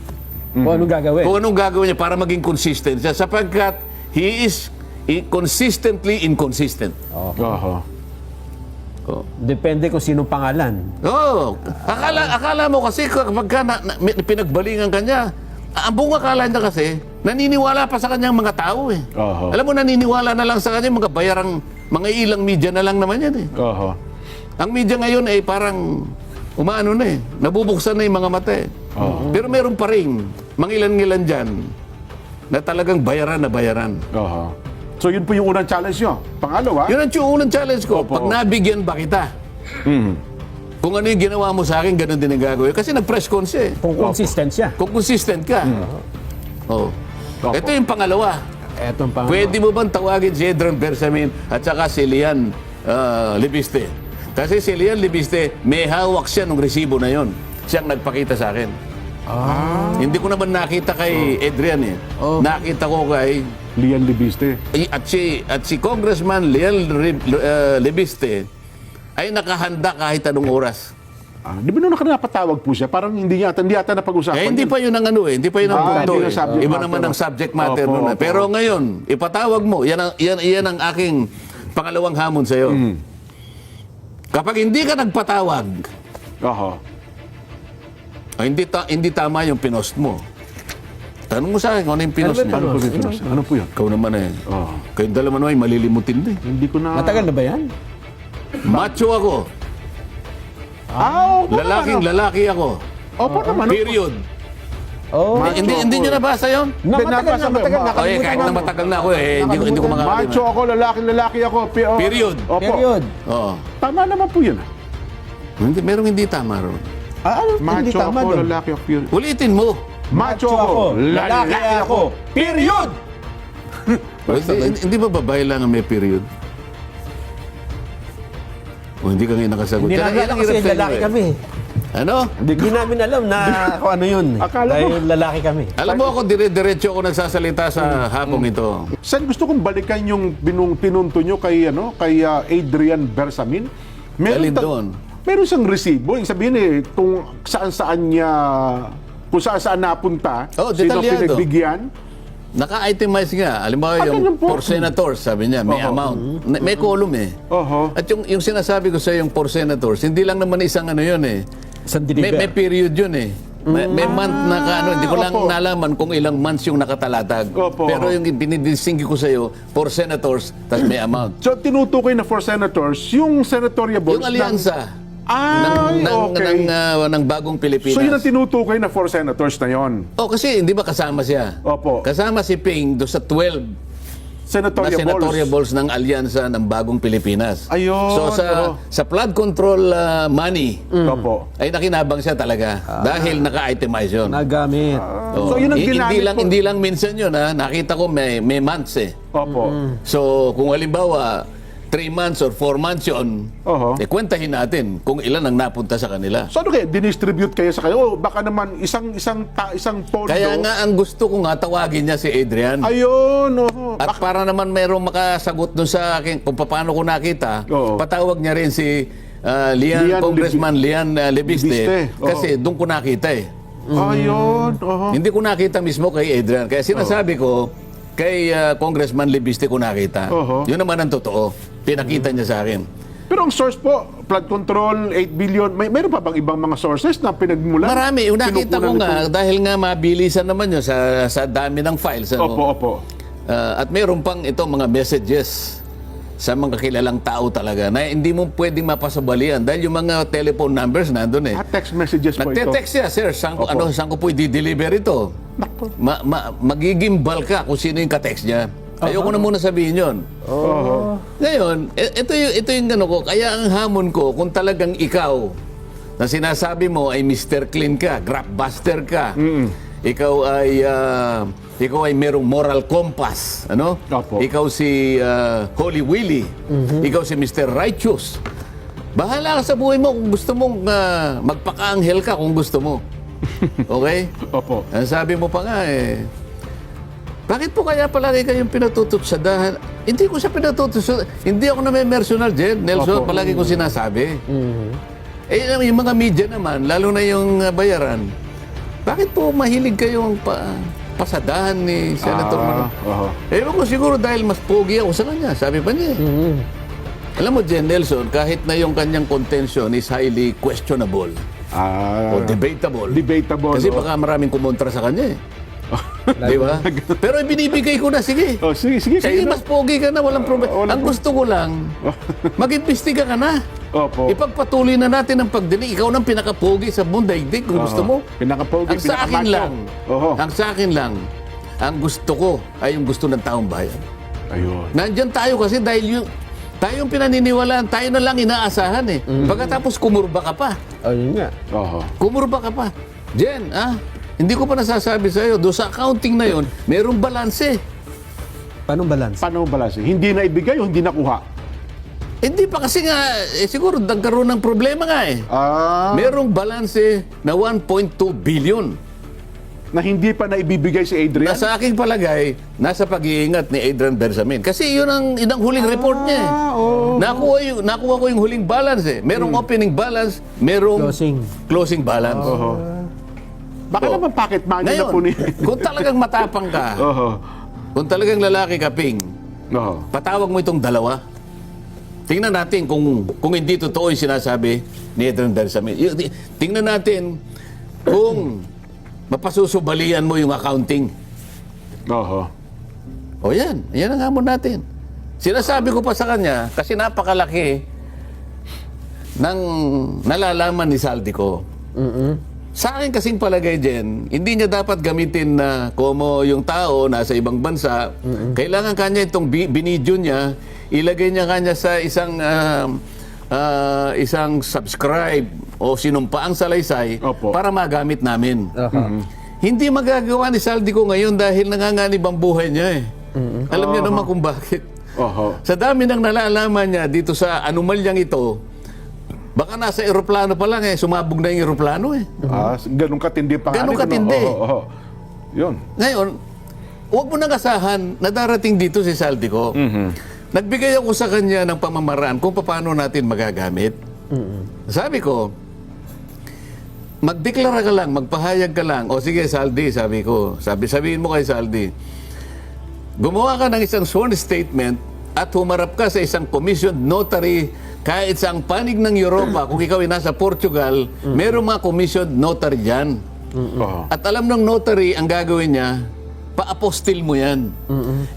Speaker 3: Kung anong gagawin.
Speaker 1: kung anong gagawin niya para maging consistent siya sapagkat he is consistently inconsistent.
Speaker 2: Oho.
Speaker 3: Depende kung sinong pangalan.
Speaker 1: Oh, akala mo kasi kapag pinagbalingan kanya, ang buong akala niya kasi, naniniwala pa sa kanyang mga tao eh.
Speaker 2: Oho.
Speaker 1: Alam mo, naniniwala na lang sa kanya, mga bayarang, mga ilang media na lang naman yan eh.
Speaker 2: Oho.
Speaker 1: Ang media ngayon ay parang umaano na eh, nabubuksan na yung mga mata eh. Pero meron pa rin, mangilan-ngilan dyan, na talagang bayaran na bayaran.
Speaker 2: Oho. So yun po yung unang challenge nyo. Pangalawa?
Speaker 1: Yun ang unang challenge ko,
Speaker 2: Opo.
Speaker 1: pag nabigyan ba kita? Kung ano yung ginawa mo sa akin, ganun din ang gagawin. Kasi nag-press con siya eh.
Speaker 3: Kung consistent siya.
Speaker 1: Kung consistent ka. Oh.
Speaker 2: Opo.
Speaker 1: Ito yung pangalawa.
Speaker 3: Etong pang...
Speaker 1: Pwede mo bang tawagin si Edran Bersamin at saka si Lian Libiste? Kasi si Lian Libiste, may hawak siya nung resibo na yon. Siyang nagpakita sa akin. Hindi ko naman nakita kay Adrian eh. Nakita ko kay
Speaker 2: Lian Libiste.
Speaker 1: at si Congressman Lian Libiste ay nakahanda kahit anong oras.
Speaker 2: Di ba nung nakanapatawag po siya? Parang hindi yata napag-usapan.
Speaker 1: Hindi
Speaker 2: yun.
Speaker 1: pa yun ang ano eh, hindi pa yun ang punto
Speaker 2: hindi
Speaker 1: eh.
Speaker 2: yung subject
Speaker 1: Iba
Speaker 2: matter.
Speaker 1: naman ang subject matter
Speaker 2: Opo,
Speaker 1: nun.
Speaker 2: opo.
Speaker 1: Pero ngayon, ipatawag mo, yan ang aking pangalawang hamon sa'yo. Kapag hindi ka nagpatawag,
Speaker 2: Oho.
Speaker 1: hindi tama yung pinost mo. Tanong mo sa akin kung ano yung pinost niya.
Speaker 2: Ano po yun? Ano po yun?
Speaker 1: Ikaw naman eh.
Speaker 2: Oh.
Speaker 1: Kayong dalawa naman ay malilimutin din.
Speaker 2: Hindi ko na...
Speaker 3: Matagal na ba yan?
Speaker 1: Macho ako.
Speaker 2: Opo
Speaker 1: Lalaking
Speaker 2: naman.
Speaker 1: lalaki ako.
Speaker 2: Opo naman.
Speaker 1: Period.
Speaker 3: Oh.
Speaker 2: Macho
Speaker 1: Hindi
Speaker 2: ako.
Speaker 1: nyo nabasa yun?
Speaker 3: Matagal na.
Speaker 1: Okay,
Speaker 3: Nakalimutan
Speaker 1: kahit
Speaker 3: mo.
Speaker 1: na matagal na ako eh. Hindi ko makakalimutan.
Speaker 2: Macho ako, lalaki ako.
Speaker 1: Period.
Speaker 2: Opo.
Speaker 3: Period.
Speaker 1: Oo.
Speaker 2: Tama naman po yun.
Speaker 1: Merong hindi tama ron.
Speaker 3: Hindi
Speaker 2: Macho
Speaker 3: tama
Speaker 2: ako,
Speaker 3: doon.
Speaker 2: lalaki ako. Period.
Speaker 1: Ulitin mo.
Speaker 2: Macho ako, lalaki ako.
Speaker 3: Period!
Speaker 1: Hindi ba babae lang ang may period? O hindi ka ngayon nakasagot.
Speaker 3: Hindi
Speaker 1: Yan
Speaker 3: namin
Speaker 1: ang
Speaker 3: alam kasi
Speaker 1: hirap sa'yo
Speaker 3: lalaki
Speaker 1: eh.
Speaker 3: kami.
Speaker 1: Ano?
Speaker 3: Hindi namin alam na kung ano yun.
Speaker 2: Akala mo.
Speaker 3: Dahil lalaki kami.
Speaker 1: Alam mo ako, dire-diretso ako nagsasalita sa hapong ito.
Speaker 2: Saan gusto kong balikan yung pinunto nyo kay Adrian Bersamin?
Speaker 1: Alin doon?
Speaker 2: Meron siyang resibo. Ibig sabihin kung saan-saan niya, kung saan-saan napunta,
Speaker 1: Oh,
Speaker 2: sino
Speaker 1: detalyado.
Speaker 2: pinagbigyan.
Speaker 1: Naka-itemize nga. Alimbawa
Speaker 2: ganun
Speaker 1: yung
Speaker 2: po.
Speaker 1: for senators, sabi niya, may
Speaker 2: Oho.
Speaker 1: amount. May column eh.
Speaker 2: Oho.
Speaker 1: At yung sinasabi ko sa yung for senators, hindi lang naman isang ano yun eh.
Speaker 3: Isang
Speaker 1: May
Speaker 3: deliver.
Speaker 1: period yun eh. May month na ano, hindi ko lang
Speaker 2: Opo.
Speaker 1: nalaman kung ilang months yung nakatalatag.
Speaker 2: Opo.
Speaker 1: Pero yung binidisinggi ko sa iyo, for senators, tas may amount.
Speaker 2: So, tinutukoy na for senators, yung senatorial
Speaker 1: Yung
Speaker 2: balls
Speaker 1: alyansa
Speaker 2: Ay, okay.
Speaker 1: ng bagong Pilipinas.
Speaker 2: So, yun ang tinutukoy na for senators na yon.
Speaker 1: Oh, kasi hindi ba kasama siya?
Speaker 2: Opo.
Speaker 1: Kasama si Ping do sa 12 na
Speaker 2: Senatorial
Speaker 1: senatorial
Speaker 2: balls.
Speaker 1: balls ng alyansa ng bagong Pilipinas.
Speaker 2: Ayun,
Speaker 1: So sa flood control money,
Speaker 2: Opo.
Speaker 1: ay nakinabang siya talaga dahil naka-itemize yun.
Speaker 3: Nagamit.
Speaker 1: Oh.
Speaker 2: So, yun ang ginamit po.
Speaker 1: Hindi lang minsan yun ha. Nakita ko may months eh.
Speaker 2: Opo.
Speaker 1: So kung halimbawa 3 months or 4 months yun,
Speaker 2: Oho.
Speaker 1: kwentahin natin kung ilan ang napunta sa kanila.
Speaker 2: So, ano kayo? Dinistribute kayo sa kayo? O baka naman isang pondo.
Speaker 1: Kaya nga ang gusto ko nga tawagin niya si Adrian.
Speaker 2: Ayun, oho.
Speaker 1: At para naman mayroong makasagot doon sa akin kung paano ko nakita,
Speaker 2: Oo.
Speaker 1: patawag niya rin si
Speaker 2: Lian
Speaker 1: Congressman Lian Lebiste,
Speaker 2: Lebiste, oo.
Speaker 1: kasi doon ko nakita eh.
Speaker 2: Ayun. Oho.
Speaker 1: Hindi ko nakita mismo kay Adrian. Kaya sinasabi ko, kay Congressman Lebiste ko nakita.
Speaker 2: Oo.
Speaker 1: Yun naman ang totoo. Pinakita niya sa akin.
Speaker 2: Pero ang source po, flood control, 8 billion, mayroon pa bang ibang mga sources na pinagmulan?
Speaker 1: Marami. Yung nakita ko
Speaker 2: Pinukunan
Speaker 1: nga,
Speaker 2: ito?
Speaker 1: dahil nga mabilisan naman yun sa dami ng files. Ano?
Speaker 2: Opo.
Speaker 1: At mayroon pang ito mga messages sa mga kilalang tao talaga na hindi mo pwedeng mapasabalian dahil yung mga telephone numbers nandun eh.
Speaker 2: Text messages po ito.
Speaker 1: Nagte-text siya, sir, saan ko,
Speaker 2: Opo.
Speaker 1: saan ko po i-deliver ito? Magigimbal ka kung sino yung ka-text niya. Ayoko na muna sabihin yun. Ngayon, ito yung ano ko, kaya ang hamon ko, kung talagang ikaw, na sinasabi mo ay Mr. Clean ka, grabbuster ka, ikaw ay merong moral compass, ano?
Speaker 2: Opo.
Speaker 1: Ikaw si Holy Willie, ikaw si Mr. Righteous. Bahala ka sa buhay mo kung gusto mong magpaka-anghel ka kung gusto mo. Okay?
Speaker 2: Opo.
Speaker 1: Ang sabi mo pa nga bakit po kaya palagi kayong pinatututsadahan? Hindi ko siya pinatututsadahan. Hindi ako na-mercenal, Jen. Nelson,
Speaker 2: Opo.
Speaker 1: palagi ko sinasabi. Yung mga media naman, lalo na yung bayaran, bakit po mahilig kayong pasadahan ni Senator Manong?
Speaker 2: Oho.
Speaker 1: Ewan ko siguro dahil mas pogi ako sa kanya. Sabi pa niya. Alam mo, Jen Nelson, kahit na yung kanyang contention is highly questionable o debatable.
Speaker 2: Debatable.
Speaker 1: Kasi baka maraming kumontra sa kanya eh. Di ba? Pero binibigay ko na, sige.
Speaker 2: Sige.
Speaker 1: Sige,
Speaker 2: kayo na.
Speaker 1: mas pogi ka na, walang problema.
Speaker 2: Walang
Speaker 1: Ang gusto ko lang, mag-imbestiga ka na.
Speaker 2: Opo.
Speaker 1: Ipagpatuloy na natin ang pagdinig. Ikaw nang pinaka-pogi sa buong daigdig kung gusto mo.
Speaker 2: Pinaka-pogi,
Speaker 1: Ang sa akin
Speaker 2: pinaka-macho.
Speaker 1: lang,
Speaker 2: Oho.
Speaker 1: ang sa akin lang, ang gusto ko ay yung gusto ng taong bayan.
Speaker 2: Ayun.
Speaker 1: Nandyan tayo kasi dahil tayong pinaniniwalaan, tayo na lang inaasahan eh. Pagkatapos kumurba ka pa.
Speaker 3: Ayun nga.
Speaker 2: Oho.
Speaker 1: Kumurba ka pa. Jen, hindi ko pa nasasabi sa'yo, doon sa accounting na yon, merong balanse.
Speaker 3: Paano balance?
Speaker 2: Paano ang balance? Hindi na ibigay o hindi nakuha?
Speaker 1: Hindi pa kasi nga, siguro nagkaroon ng problema nga eh. Merong balanse na 1.2 billion.
Speaker 2: Na hindi pa na ibibigay si Adrian?
Speaker 1: Na sa aking palagay, nasa pag-iingat ni Adrian Bersamin. Kasi yun ang huling report niya eh. Nakuha ko yung huling balance eh. Merong opening balance, merong closing balance.
Speaker 2: Baka naman pocket money na
Speaker 1: Ngayon,
Speaker 2: po ni...
Speaker 1: kung talagang matapang ka,
Speaker 2: Oho.
Speaker 1: kung talagang lalaki ka, Ping,
Speaker 2: Oho.
Speaker 1: patawag mo itong dalawa. Tingnan natin kung hindi totoo yung sinasabi ni Adrian Bersamin. Tingnan natin kung mapasusubalian mo yung accounting.
Speaker 2: Oho.
Speaker 1: O yan ang hamon natin. Sinasabi ko pa sa kanya, kasi napakalaki ng nalalaman ni Saldico. Sa akin kasing palagay dyan, hindi niya dapat gamitin na como yung tao nasa ibang bansa. Kailangan kanya itong binidyo niya, ilagay niya kanya sa isang subscribe o sinumpaang salaysay
Speaker 2: Opo.
Speaker 1: para magamit namin. Hindi magagawa ni Saldico ngayon dahil nanganganib ang buhay niya eh. Alam niyo naman kung bakit.
Speaker 2: Oho.
Speaker 1: Sa dami ng nalalaman niya dito sa anomalyang ito, baka nasa eroplano pa lang sumabog na yung eroplano eh.
Speaker 2: Ganun katindi pa.
Speaker 1: Ganun katindi.
Speaker 2: Oho. Yun.
Speaker 1: Ngayon, huwag mo nang asahan na darating dito si Saldico. Nagbigay ako sa kanya ng pamamaraan kung paano natin magagamit. Sabi ko, magdeklara ka lang, magpahayag ka lang. O sige, Saldi, sabi ko. Sabihin mo kay Saldi, gumawa ka ng isang sworn statement at humarap ka sa isang commissioned notary kahit sa ang panig ng Europa. Kung ikaw ay nasa Portugal, merong mga commissioned notary dyan.
Speaker 2: Oho.
Speaker 1: At alam ng notary, ang gagawin niya, pa-apostil mo yan.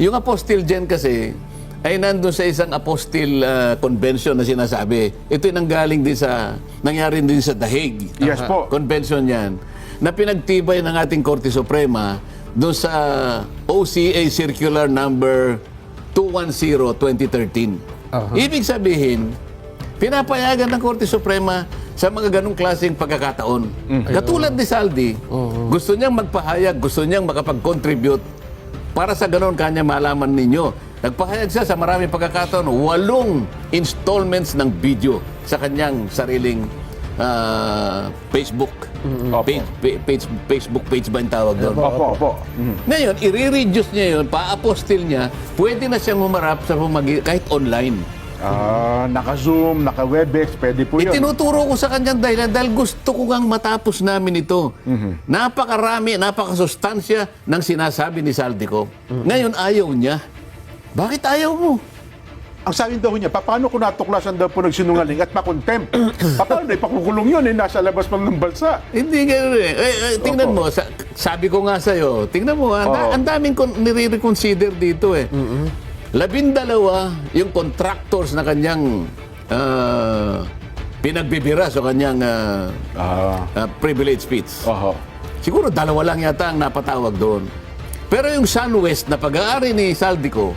Speaker 1: Yung apostil dyan kasi, ay nandun sa isang apostil convention na sinasabi. Ito yung nanggaling din nangyari din sa The Hague.
Speaker 2: Yes po.
Speaker 1: Convention yan. Na pinagtibay ng ating Korte Suprema doon sa OCA Circular Number 210-2013. Ibig sabihin, pinapayagan ng Korte Suprema sa mga ganong klaseng pagkakataon. Katulad ni Saldi, gusto niyang magpahayag, gusto niyang makapag-contribute para sa ganon kanya malaman ninyo. Nagpahayag siya sa maraming pagkakataon, 8 installments ng video sa kanyang sariling Facebook. Facebook page ba yung tawag doon?
Speaker 2: Opo.
Speaker 1: Ngayon, i-reduce niya yun, pa-apostil niya, pwede na siyang humarap sa kahit online.
Speaker 2: Naka-Zoom, naka-Webex, pwede po yun.
Speaker 1: Itinuturo ko sa kanyang dahilan dahil gusto ko ngang matapos namin ito. Napakarami, napakasustansya ng sinasabi ni Saldico. Ngayon, ayaw niya. Bakit ayaw mo?
Speaker 2: Ang sabi daw niya, paano kung natuklasan daw po nagsinungaling at makontempt? Paano? Ipakukulong yun, nasa labas pa ng bansa.
Speaker 1: Hindi gano'n eh. Tingnan mo, sabi ko nga sa'yo, tingnan mo, ang daming nire-reconsider dito eh. 12 yung contractors na kanyang pinagbibira sa kanyang privilege speech. Siguro 2 lang yata ang napatawag doon. Pero yung SunWest na pag-aari ni Saldico,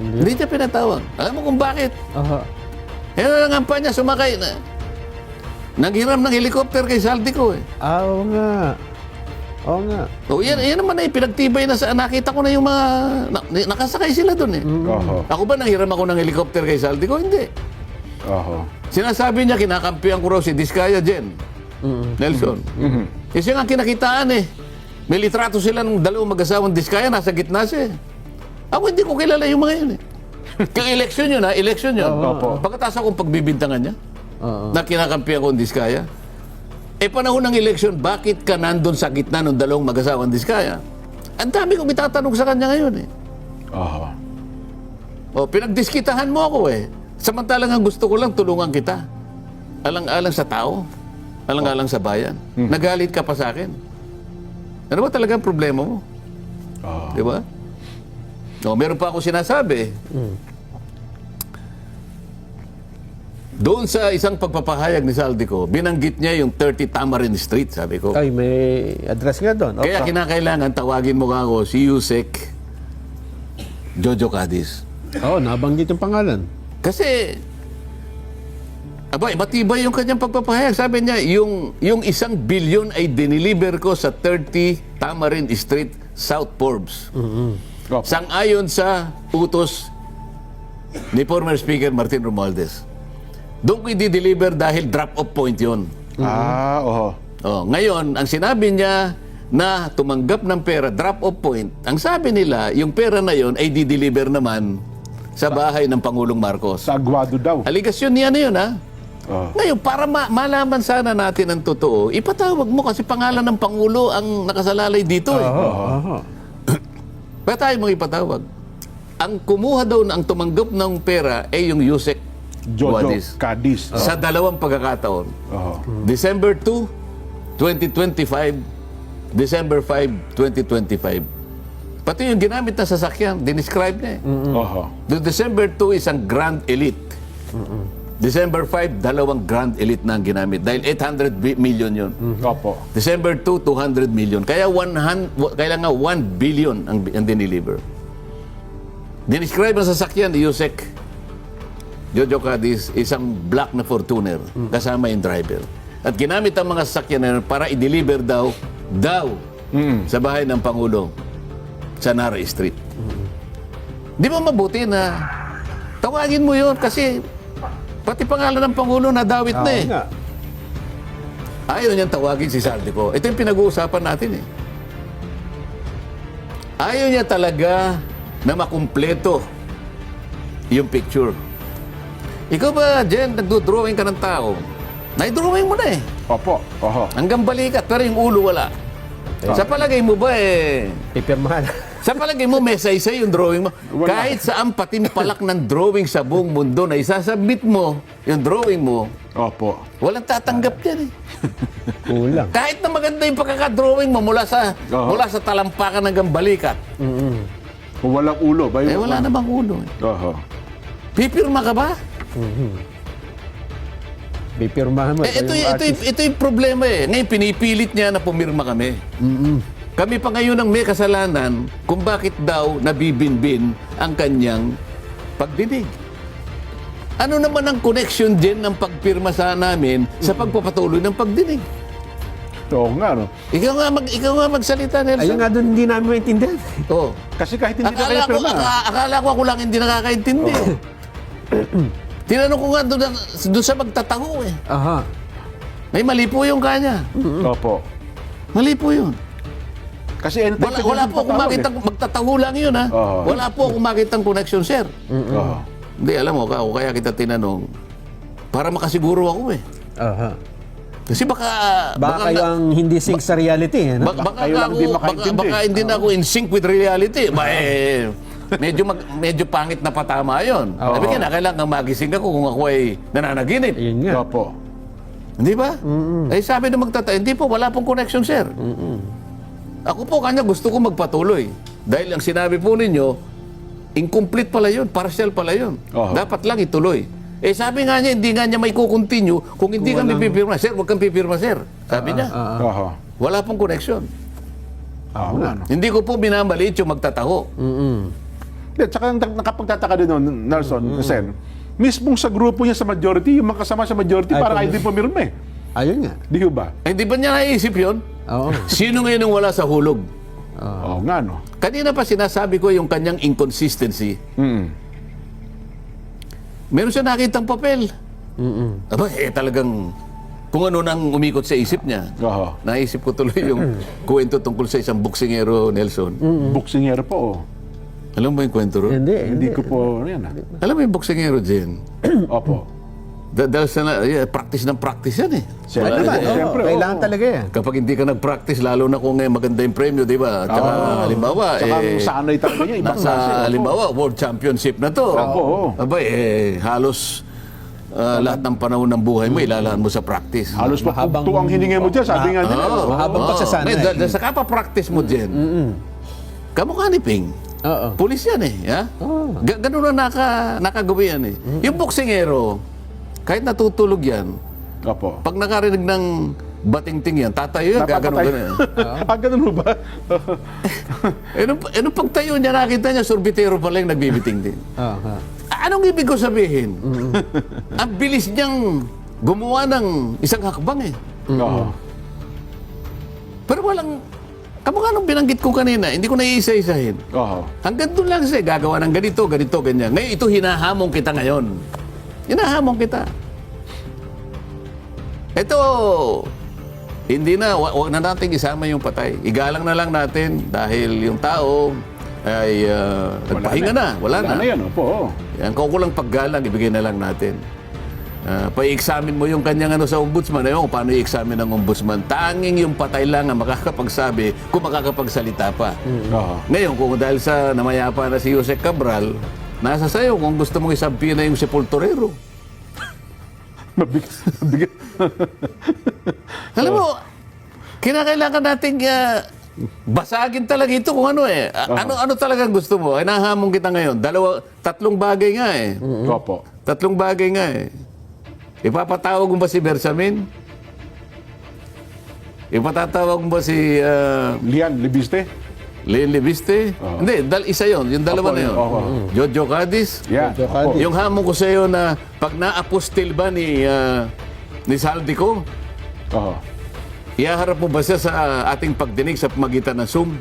Speaker 1: hindi niya pinatawag. Alam mo kung bakit? Yan ang niya, sumakay na. Naghiram ng helicopter kay Saldico eh.
Speaker 3: Oo nga. Oo nga.
Speaker 1: O, yan naman eh, pinagtibay na sa, nakita ko na yung mga, nakasakay sila doon eh. Ako ba nanghiram ako ng helicopter kay Saldico? Hindi. Sinasabi niya, kinakampihan ko raw si Diskaya Jen. Nelson. Kasi nga kinakitaan eh. May litrato sila ng 2 mag-asawang Diskaya, nasa gitna siya eh. Ako hindi ko kilala yung mga yun eh. Kaya eleksyon yun ha, eleksyon yun. Pagkatapos akong pagbibintangan niya, na kinakampihan ko ang Diskaya. Panahon ng eleksyon, bakit ka nandun sa gitna ng 2 mag-asawang Diskaya? Ang dami kong itatanong sa kanya ngayon eh. Pinagdiskitahan mo ako eh. Samantalang ang gusto ko lang, tulungan kita. Alang-alang sa tao. Alang-alang sa bayan. Nagalit ka pa sa akin. Ano ba talaga ang problema mo? Di ba? Meron pa ako sinasabi. Doon sa isang pagpapahayag ni Saldico, binanggit niya yung 30 Tamarin Street, sabi ko.
Speaker 3: Ay, may address nga doon.
Speaker 1: Kaya kinakailangan, tawagin mo ka ako si Yusek Jojo Cadiz.
Speaker 3: Oo, nabanggit yung pangalan.
Speaker 1: Kasi, matibay yung kanyang pagpapahayag. Sabi niya, yung 1 billion ay diniliver ko sa 30 Tamarin Street, South Forbes. Sang-ayon sa utos ni former Speaker Martin Romualdez. Doon ko i-deliver dahil drop-off point yun. Ngayon, ang sinabi niya na tumanggap ng pera, drop-off point, ang sabi nila, yung pera na yun ay di-deliver naman sa bahay ng Pangulong Marcos.
Speaker 2: Sa Aguado daw.
Speaker 1: Aligasyon niya na yun, ha? Ngayon, para malaman sana natin ang totoo, ipatawag mo kasi pangalan ng Pangulo ang nakasalalay dito eh. Ba't tayo mong ipatawag? Ang kumuha daw na ang tumanggap ng pera ay yung Yusek
Speaker 2: Jojo Cadiz.
Speaker 1: sa 2 pagkakataon. December 2, 2025, December 5, 2025. Pati yung ginamit na sasakyan, dinescribe niya eh. The December 2 isang Grand Elite. December 5, 2 Grand Elite na ang ginamit. Dahil 800 million yun. December 2, 200 million. Kaya kailangan 1 billion ang diniliver. Dinescribe ang sasakyan ni Yusek Jojo Cadiz, isang black na Fortuner, kasama yung driver. At ginamit ang mga sasakyan na yun para i-deliver daw sa bahay ng Pangulo sa Nara Street. Di ba mabuti na tawagin mo yun kasi pati pangalan ng Pangulo nadawit na eh. Ayaw niyang tawagin si Saldico. Ito yung pinag-uusapan natin eh. Ayaw niya talaga na makumpleto yung picture. Ikaw ba, Jen, nagdo-drawing ka ng tao? Nai-drawing mo na eh. Hanggang balikat, pero yung ulo wala. Sa palagay mo ba eh...
Speaker 3: Pipirmahan.
Speaker 1: Sa palagay mo, may saysay yung drawing mo. Kahit saan patimpalak ng drawing sa buong mundo na isasubmit mo yung drawing mo, walang tatanggap yan eh.
Speaker 3: Kulang.
Speaker 1: Kahit na maganda yung pagkakadrawing mo mula sa talampakan hanggang balikat.
Speaker 2: Kung walang ulo ba yun?
Speaker 1: Wala namang ulo eh. Pipirma ka ba?
Speaker 3: Pipirmahan mo.
Speaker 1: Ito yung problema eh. Ngayon, pinipilit niya na pumirma kami. Kami pa ngayon ang may kasalanan kung bakit daw nabibinbin ang kanyang pagdinig. Ano naman ang connection din ng pagpirma sa namin sa pagpapatuloy ng pagdinig?
Speaker 2: Oo nga, no?
Speaker 1: Ikaw nga magsalita, Nelson.
Speaker 3: Ayun nga doon, hindi namin maintindihan.
Speaker 2: Kasi kahit hindi na kayo pirma.
Speaker 1: Akala ko ako lang hindi nakakaintindi. Tinanong ko nga doon sa magtataho eh. May mali po yung kanya. Mali po yun.
Speaker 2: Kasi
Speaker 1: wala po akong makitang magtataho lang yun ha. Wala po akong makitang connection, sir. Hindi, alam mo, ako kaya kita tinanong, para makasiguro ako eh.
Speaker 3: Aha.
Speaker 1: Kasi baka
Speaker 3: Baka kayo ang hindi sync sa reality. Ano?
Speaker 1: baka
Speaker 2: kayo lang
Speaker 1: ako,
Speaker 2: di makaintindi.
Speaker 1: baka hindi na ako in sync with reality. Medyo pangit na patama 'yon.
Speaker 3: Oo.
Speaker 1: Sabi kaya kailangan magising ako kung ako ay nananaginip.
Speaker 3: Ayun nga.
Speaker 2: Opo.
Speaker 1: Hindi ba? Eh sabi ng hindi po, wala pong connection, sir. Ako po kanya gusto ko magpatuloy. Dahil ang sinabi po ninyo, incomplete pala yun, partial pala yun.
Speaker 2: Oo.
Speaker 1: Dapat lang ituloy. Eh sabi nga niya, hindi nga niya may kukontinue kung hindi kami pipirma. Sir, huwag kang pipirma, sir. Sabi niya.
Speaker 2: Oho.
Speaker 1: Wala pong connection.
Speaker 2: Oo nga, no?
Speaker 1: Hindi ko po minamaliit yung magtataho.
Speaker 2: Hindi, tsaka nakapagtataka din nun, Nelson, Sen, mismong sa grupo niya sa majority, yung mga kasama sa majority,
Speaker 3: Ay,
Speaker 2: parang
Speaker 3: pag-
Speaker 2: ay di pumirma eh.
Speaker 3: Ayun nga.
Speaker 2: Di ho ba?
Speaker 1: Eh, hindi ba niya naisip yun?
Speaker 3: Oo.
Speaker 1: Sino ngayon ang wala sa hulog?
Speaker 2: Oo nga, no?
Speaker 1: Kanina pa sinasabi ko yung kanyang inconsistency. Meron siya nakitang papel. Aba, talagang kung ano nang umikot sa isip niya.
Speaker 2: Oho.
Speaker 1: Naisip ko tuloy yung kwento tungkol sa isang boksingero, Nelson.
Speaker 2: Buksingero po, oh.
Speaker 1: Alam mo yung kwento ron?
Speaker 2: Hindi ko po, yan ah.
Speaker 1: Alam mo yung boksingero, Jen?
Speaker 2: Opo.
Speaker 1: Dahil sa practice ng practice yan eh.
Speaker 2: Siyempre,
Speaker 3: Naman, oo.
Speaker 2: siyempre,
Speaker 3: Kailangan
Speaker 2: oo.
Speaker 3: talaga yan.
Speaker 1: Kapag hindi ka nag-practice, lalo na kung maganda yung premyo, di ba? At saka, halimbawa,
Speaker 2: Tsaka sanay talaga niya, ibang
Speaker 1: nasa,
Speaker 2: klase. Opo.
Speaker 1: halimbawa, World Championship na to.
Speaker 2: Opo, oo.
Speaker 1: Aba, halos lahat ng panahon ng buhay mo, ilalaan mo sa practice.
Speaker 2: Halos
Speaker 3: Mahabang-
Speaker 2: mapugto ang hininga mo dyan, sabi nga nila.
Speaker 1: Oo.
Speaker 3: Mahabang pagsasanay.
Speaker 1: Dahil sa kapapractice mo dyan, kamukha ni Ping.
Speaker 3: Oo.
Speaker 1: Pulis yan eh. Ha? Ganun na nakagawi yan eh. Yung boksingero, kahit natutulog yan,
Speaker 2: Opo.
Speaker 1: pag nakarinig ng bating-ting yan, tatayo yan, gaganon ganun.
Speaker 2: Ganun ho ba?
Speaker 1: Nung pagtayo niya, nakita niya, sorbitero pala yung nagbibiting-ting.
Speaker 3: Aha.
Speaker 1: Anong ibig ko sabihin? Ang bilis niyang gumawa ng isang hakbang eh.
Speaker 2: Oo.
Speaker 1: Pero walang, kamukha nung binanggit ko kanina, hindi ko naiisa-isahin.
Speaker 2: Oo.
Speaker 1: Hanggang doon lang siya, gagawa ng ganito, ganyan. Ngayon, ito hinahamon kita ngayon. Hinahamon kita. Ito, hindi na, wag na natin isama yung patay. Igalang na lang natin dahil yung tao ay nagpahinga na. Wala na.
Speaker 2: Wala na yan, opo. Oo.
Speaker 1: Yan, kung kulang paggalang, ibigay na lang natin. Pa-examine mo yung kanyang sa ombudsman. Ayaw kung paano i-examine ng ombudsman. Tanging yung patay lang ang makakapagsabi kung makakapagsalita pa.
Speaker 2: Oo.
Speaker 1: Ngayon, kung dahil sa namayapa na si Jose Cabral, nasa sayo kung gusto mong isabi na yung sepulturero.
Speaker 2: Mabigat.
Speaker 1: Alam mo, kinakailangan nating basagin talaga ito kung ano eh. Ano talagang gusto mo? Ay nahamon kita ngayon. Tatlong bagay nga eh.
Speaker 2: Opo.
Speaker 1: Tatlong bagay nga eh. Ipapatawag mo ba si Bersamin? Ipatatawag mo ba si
Speaker 2: Lian, libiste?
Speaker 1: Len Lebiste? Hindi, isa yon. Yung dalawa
Speaker 2: Opo,
Speaker 1: na yun.
Speaker 2: opo.
Speaker 1: Jojo Cadiz?
Speaker 2: Yeah.
Speaker 3: Opo.
Speaker 1: Yung hamon ko sa iyo na pag na-apostil ba ni Saldico,
Speaker 2: Oo.
Speaker 1: ihaharap mo ba siya sa ating pagdinig sa pamagitan ng Zoom?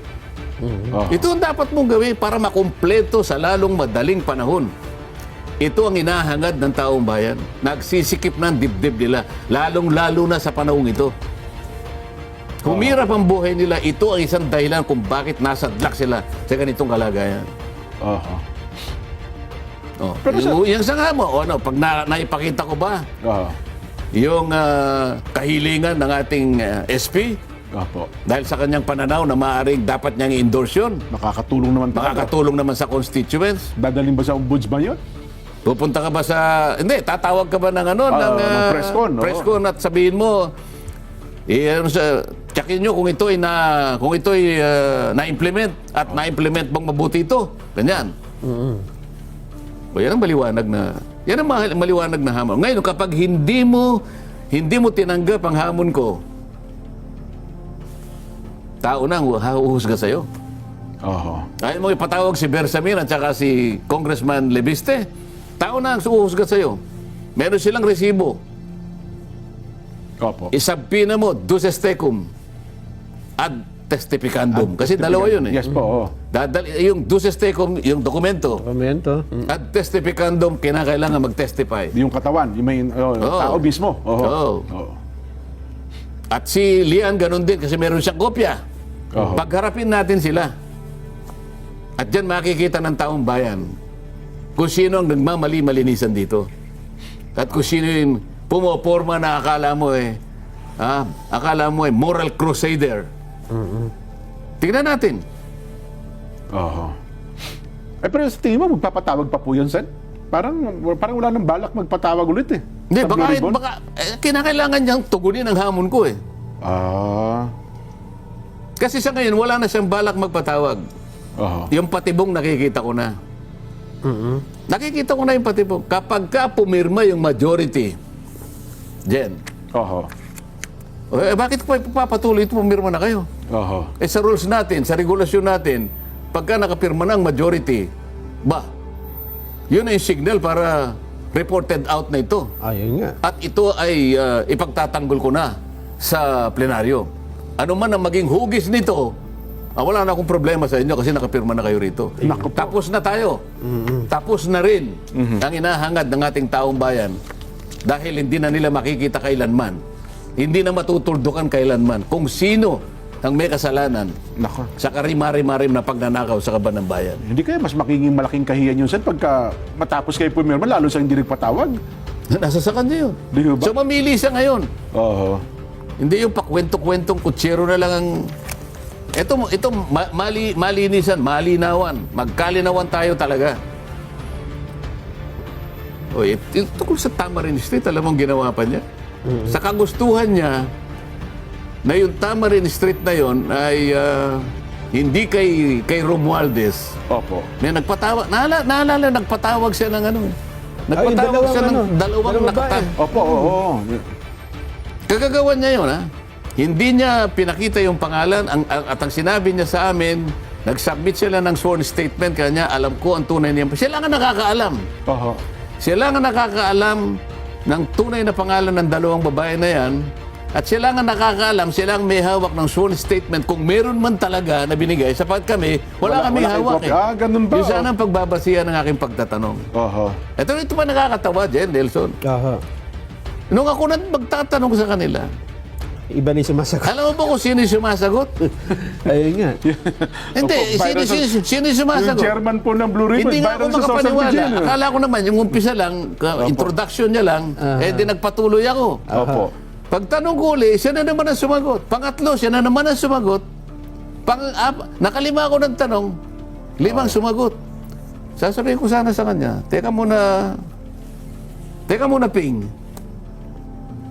Speaker 2: Oo.
Speaker 1: Ito ang dapat mong gawin para makumpleto sa lalong madaling panahon. Ito ang hinahangad ng taong bayan. Nagsisikip ng dibdib nila, lalong-lalo na sa panahong ito. Humirap ang buhay nila, ito ang isang dahilan kung bakit nasadlak sila sa ganitong kalagayan.
Speaker 2: Oo.
Speaker 1: Oh,
Speaker 2: Pero
Speaker 1: yung sa nga mo, pag naipakita ko ba,
Speaker 2: Oo.
Speaker 1: yung kahilingan ng ating SP,
Speaker 2: Opo.
Speaker 1: dahil sa kanyang pananaw na maaaring dapat niyang i-endorse yun,
Speaker 2: Makakatulong naman talaga.
Speaker 1: makakatulong naman sa constituents.
Speaker 2: Dadalhin ba sa ombudsman yun?
Speaker 1: Pupunta ka ba sa... Hindi, tatawag ka ba ng
Speaker 2: ng press con, no?
Speaker 1: press con at sabihin mo, tsakin nyo kung ito ay na-implement at na-implement bang mabuti ito. Ganyan. O yan ang maliwanag na... Yan ang maliwanag na hamon. Ngayon, kapag hindi mo tinanggap ang hamon ko, tao na ang huhusga sa'yo.
Speaker 2: Oo.
Speaker 1: Ayaw mo ipatawag si Bersamin at saka si Congressman Lebiste, tao na ang suhusga sa'yo. Meron silang resibo.
Speaker 2: Opo.
Speaker 1: Isabpina mo, duces tecum ad testificandum. Kasi dalawa yun eh.
Speaker 2: Yes po, oo.
Speaker 1: Yung duces tecum, yung dokumento,
Speaker 3: Komento.
Speaker 1: ad testificandum, kinakailangan mag-testify.
Speaker 2: Yung katawan, yung may tao mismo. Oo.
Speaker 1: Oo.
Speaker 2: Oo.
Speaker 1: At si Lian, ganun din, kasi meron siyang kopya. Pagharapin natin sila. At dyan makikita ng taong bayan kung sino ang nagmamali-malinisan dito. At kung sino yung pumoporma na akala mo moral crusader. Tingnan natin.
Speaker 2: Oho. Pero sa tingin mo, magpapatawag pa po yun, Sen? Parang wala nang balak magpatawag ulit eh.
Speaker 1: Hindi,
Speaker 2: Sa Blue Ribbon?
Speaker 1: baka kinakailangan niyang tugunin ang hamon ko eh.
Speaker 2: Ah.
Speaker 1: Kasi sa ngayon, wala na siyang balak magpatawag.
Speaker 2: Oho.
Speaker 1: Yung patibong nakikita ko na. Nakikita ko na yung patibong. Kapag ka pumirma yung majority, Jen,
Speaker 2: Oho.
Speaker 1: bakit pa ipapatuloy ito pumirma na kayo?
Speaker 2: Oho.
Speaker 1: Sa rules natin, sa regulasyon natin, pagka nakapirma ng majority, yun ay signal para reported out na ito.
Speaker 3: Ayun nga.
Speaker 1: At ito ay ipagtatanggol ko na sa plenaryo. Ano man ang maging hugis nito, wala na akong problema sa inyo kasi nakapirma na kayo rito. Tapos na tayo. Tapos na rin ang inahangad ng ating taong bayan dahil hindi na nila makikita kailanman. Hindi na matutuldukan kailanman kung sino ang may kasalanan
Speaker 2: Nako.
Speaker 1: sa karimari-marim na pagnanakaw sa kaban ng bayan.
Speaker 2: Hindi kaya mas magiging malaking kahiyan yun, Sen, pagka matapos kayo pumirma, lalo sa hindi nagpatawag?
Speaker 1: Nasa sa kanya yun.
Speaker 2: Di ba?
Speaker 1: So mamili siya ngayon.
Speaker 2: Oho.
Speaker 1: Hindi yung pakwento-kwentong kutsero na lang ang... Ito malinisan, malinawan. Magkalinawan tayo talaga. O, tungkol sa Tamarin Street, alam mo ang ginawa pa niya? Sa kagustuhan niya, na yung Tamarin Street na yon ay hindi kay Romualdez.
Speaker 2: Opo.
Speaker 1: May nagpatawag. Naalala, nagpatawag siya ng ano. Nagpatawag siya ng dalawang nakatag.
Speaker 2: Opo, oo.
Speaker 1: Kagagawan niya yun, ha? Hindi niya pinakita yung pangalan at ang sinabi niya sa amin, nag-submit sila ng sworn statement kanya, alam ko ang tunay niya. Sila nga nakakaalam.
Speaker 2: Oho.
Speaker 1: Sila nga nakakaalam ng tunay na pangalan ng dalawang babae na yan at sila nga nakakaalam, sila ang may hawak ng sworn statement kung meron man talaga na binigay sapat kami, wala kami
Speaker 2: kayong
Speaker 1: hawak
Speaker 2: copy. Ah, ganun ba?
Speaker 1: Yung sana ang pagbabasihan ng aking pagtatanong.
Speaker 2: Oho.
Speaker 1: Ito pa nakakatawa, Jen, Nelson.
Speaker 3: Aha.
Speaker 1: Nung ako na magtatanong sa kanila,
Speaker 3: Iba na yung sumasagot.
Speaker 1: alam mo ba kung sino yung sumasagot?
Speaker 3: Ayun nga.
Speaker 1: Hindi,
Speaker 2: Opo, viral
Speaker 1: sino yung
Speaker 2: Yung
Speaker 1: sumasagot?
Speaker 2: chairman po ng Blue Ribbon,
Speaker 1: Hindi nga ako
Speaker 2: viral sa social
Speaker 1: makapaniwala.
Speaker 2: media. no?
Speaker 1: Akala ko naman, yung umpisa lang, introduction niya lang, di nagpatuloy ako.
Speaker 2: Opo.
Speaker 1: Pagtanong ko uli, siya na naman ang sumagot. Pangatlo, siya na naman ang sumagot. Nakalima ako ng tanong, limang sumagot. Sasabihin ko sana sa kanya, teka muna, Ping.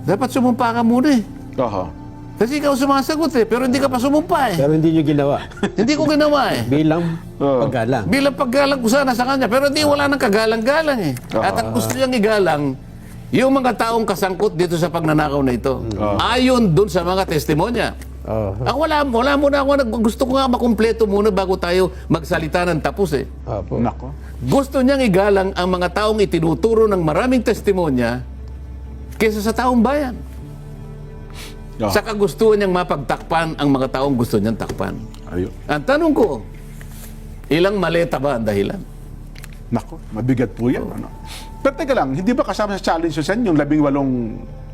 Speaker 1: Dapat sumumpa ka muna eh.
Speaker 2: Oho.
Speaker 1: Kasi ikaw sumasagot eh, pero hindi ka pa sumumpa eh.
Speaker 3: Pero hindi nyo ginawa.
Speaker 1: Hindi ko ginawa eh.
Speaker 3: Bilang paggalang.
Speaker 1: Bilang paggalang ko sana sa kanya, pero hindi wala nang kagalang-galang eh. At ang gusto niyang igalang, yung mga taong kasangkot dito sa pagnanakaw na ito. Ayon dun sa mga testimonya. Wala muna ako, gusto ko nga makumpleto muna bago tayo magsalita ng tapos eh.
Speaker 3: Opo.
Speaker 2: Nako.
Speaker 1: Gusto niyang igalang ang mga taong itinuturo ng maraming testimonya kaysa sa taong bayan. Sa kagustuhan niyang mapagtakpan ang mga taong gusto niyang takpan.
Speaker 2: Ayun.
Speaker 1: Ang tanong ko, ilang maleta ba ang dahilan?
Speaker 2: Nako, mabigat po yan. Ano? Pero teka lang, hindi ba kasama sa challenge sa Sen yung 18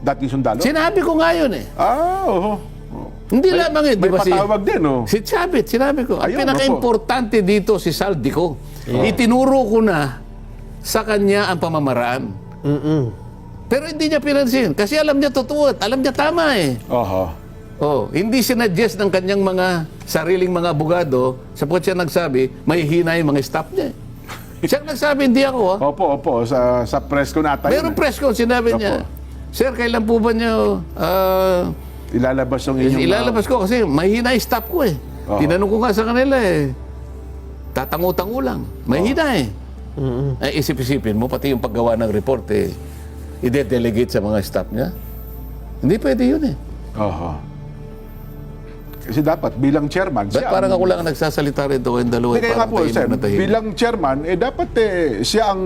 Speaker 2: dating sundalo?
Speaker 1: Sinabi ko nga yun eh.
Speaker 2: Oho.
Speaker 1: Hindi lamang yun, di
Speaker 2: May
Speaker 1: ba
Speaker 2: patawag din, oh.
Speaker 1: Si Chavit, sinabi ko. Ang
Speaker 2: Ayun,
Speaker 1: pinaka-importante dito si Saldico. Itinuro ko na sa kanya ang pamamaraan. Pero hindi niya pinansin. Kasi alam niya totoo at alam niya tama eh.
Speaker 2: Oho.
Speaker 1: Hindi sinuggest ng kanyang mga sariling mga abogado sapagkat siya nagsabi, may hina yung mga staff niya. Siya nagsabi, hindi ako.
Speaker 2: Opo. Sa press ko nata yun.
Speaker 1: Meron press con, sinabi niya, Sir, kailan po ba niyo
Speaker 2: Ilalabas yung inyong...
Speaker 1: ilalabas ko kasi mahina yung staff ko eh. Tinanong ko nga sa kanila eh. Tatango-tango lang. Mahina eh. Ay, isip-isipin mo, pati yung paggawa ng report eh, ide-delegate sa mga staff niya. Hindi pwede yun eh.
Speaker 2: Oho. Kasi dapat bilang chairman,
Speaker 1: Ba't parang ako lang ang nagsasalita rito yung dalawa
Speaker 2: Kaya nga po, Sen,
Speaker 1: na tahimik.
Speaker 2: bilang chairman, dapat siya ang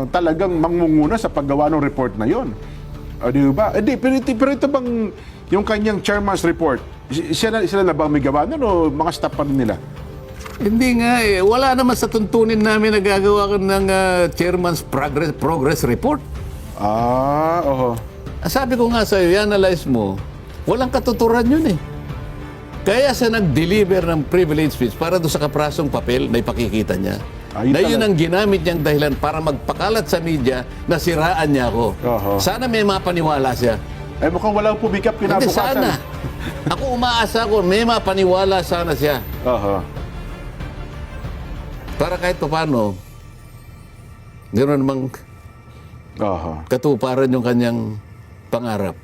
Speaker 2: talagang mangunguna sa paggawa ng report na yon. Di ba? Pero ito bang yung kanyang chairman's report, sila na bang may gawa nun o mga staff pa rin nila?
Speaker 1: Hindi nga eh. Wala naman sa tuntunin namin na gagawa ng chairman's progress report.
Speaker 2: Oho.
Speaker 1: Sabi ko nga sa'yo, i-analyze mo, walang katuturan yun eh. Kaya siya nag-deliver ng privilege speech para doon sa kaprasong papel na ipakikita niya.
Speaker 2: Ayun
Speaker 1: na yun
Speaker 2: talaga.
Speaker 1: ang ginamit niyang dahilan para magpakalat sa media na siraan niya ako.
Speaker 2: Oho.
Speaker 1: Sana may mapaniwala siya.
Speaker 2: Eh mukhang walang pumikap
Speaker 1: Hindi,
Speaker 2: kinabukasan.
Speaker 1: sana. Ako umaasa ko, may mapaniwala sana siya.
Speaker 2: Aha.
Speaker 1: Para kahit paano, gano'n namang
Speaker 2: Aha.
Speaker 1: katuparan yung kanyang pangarap.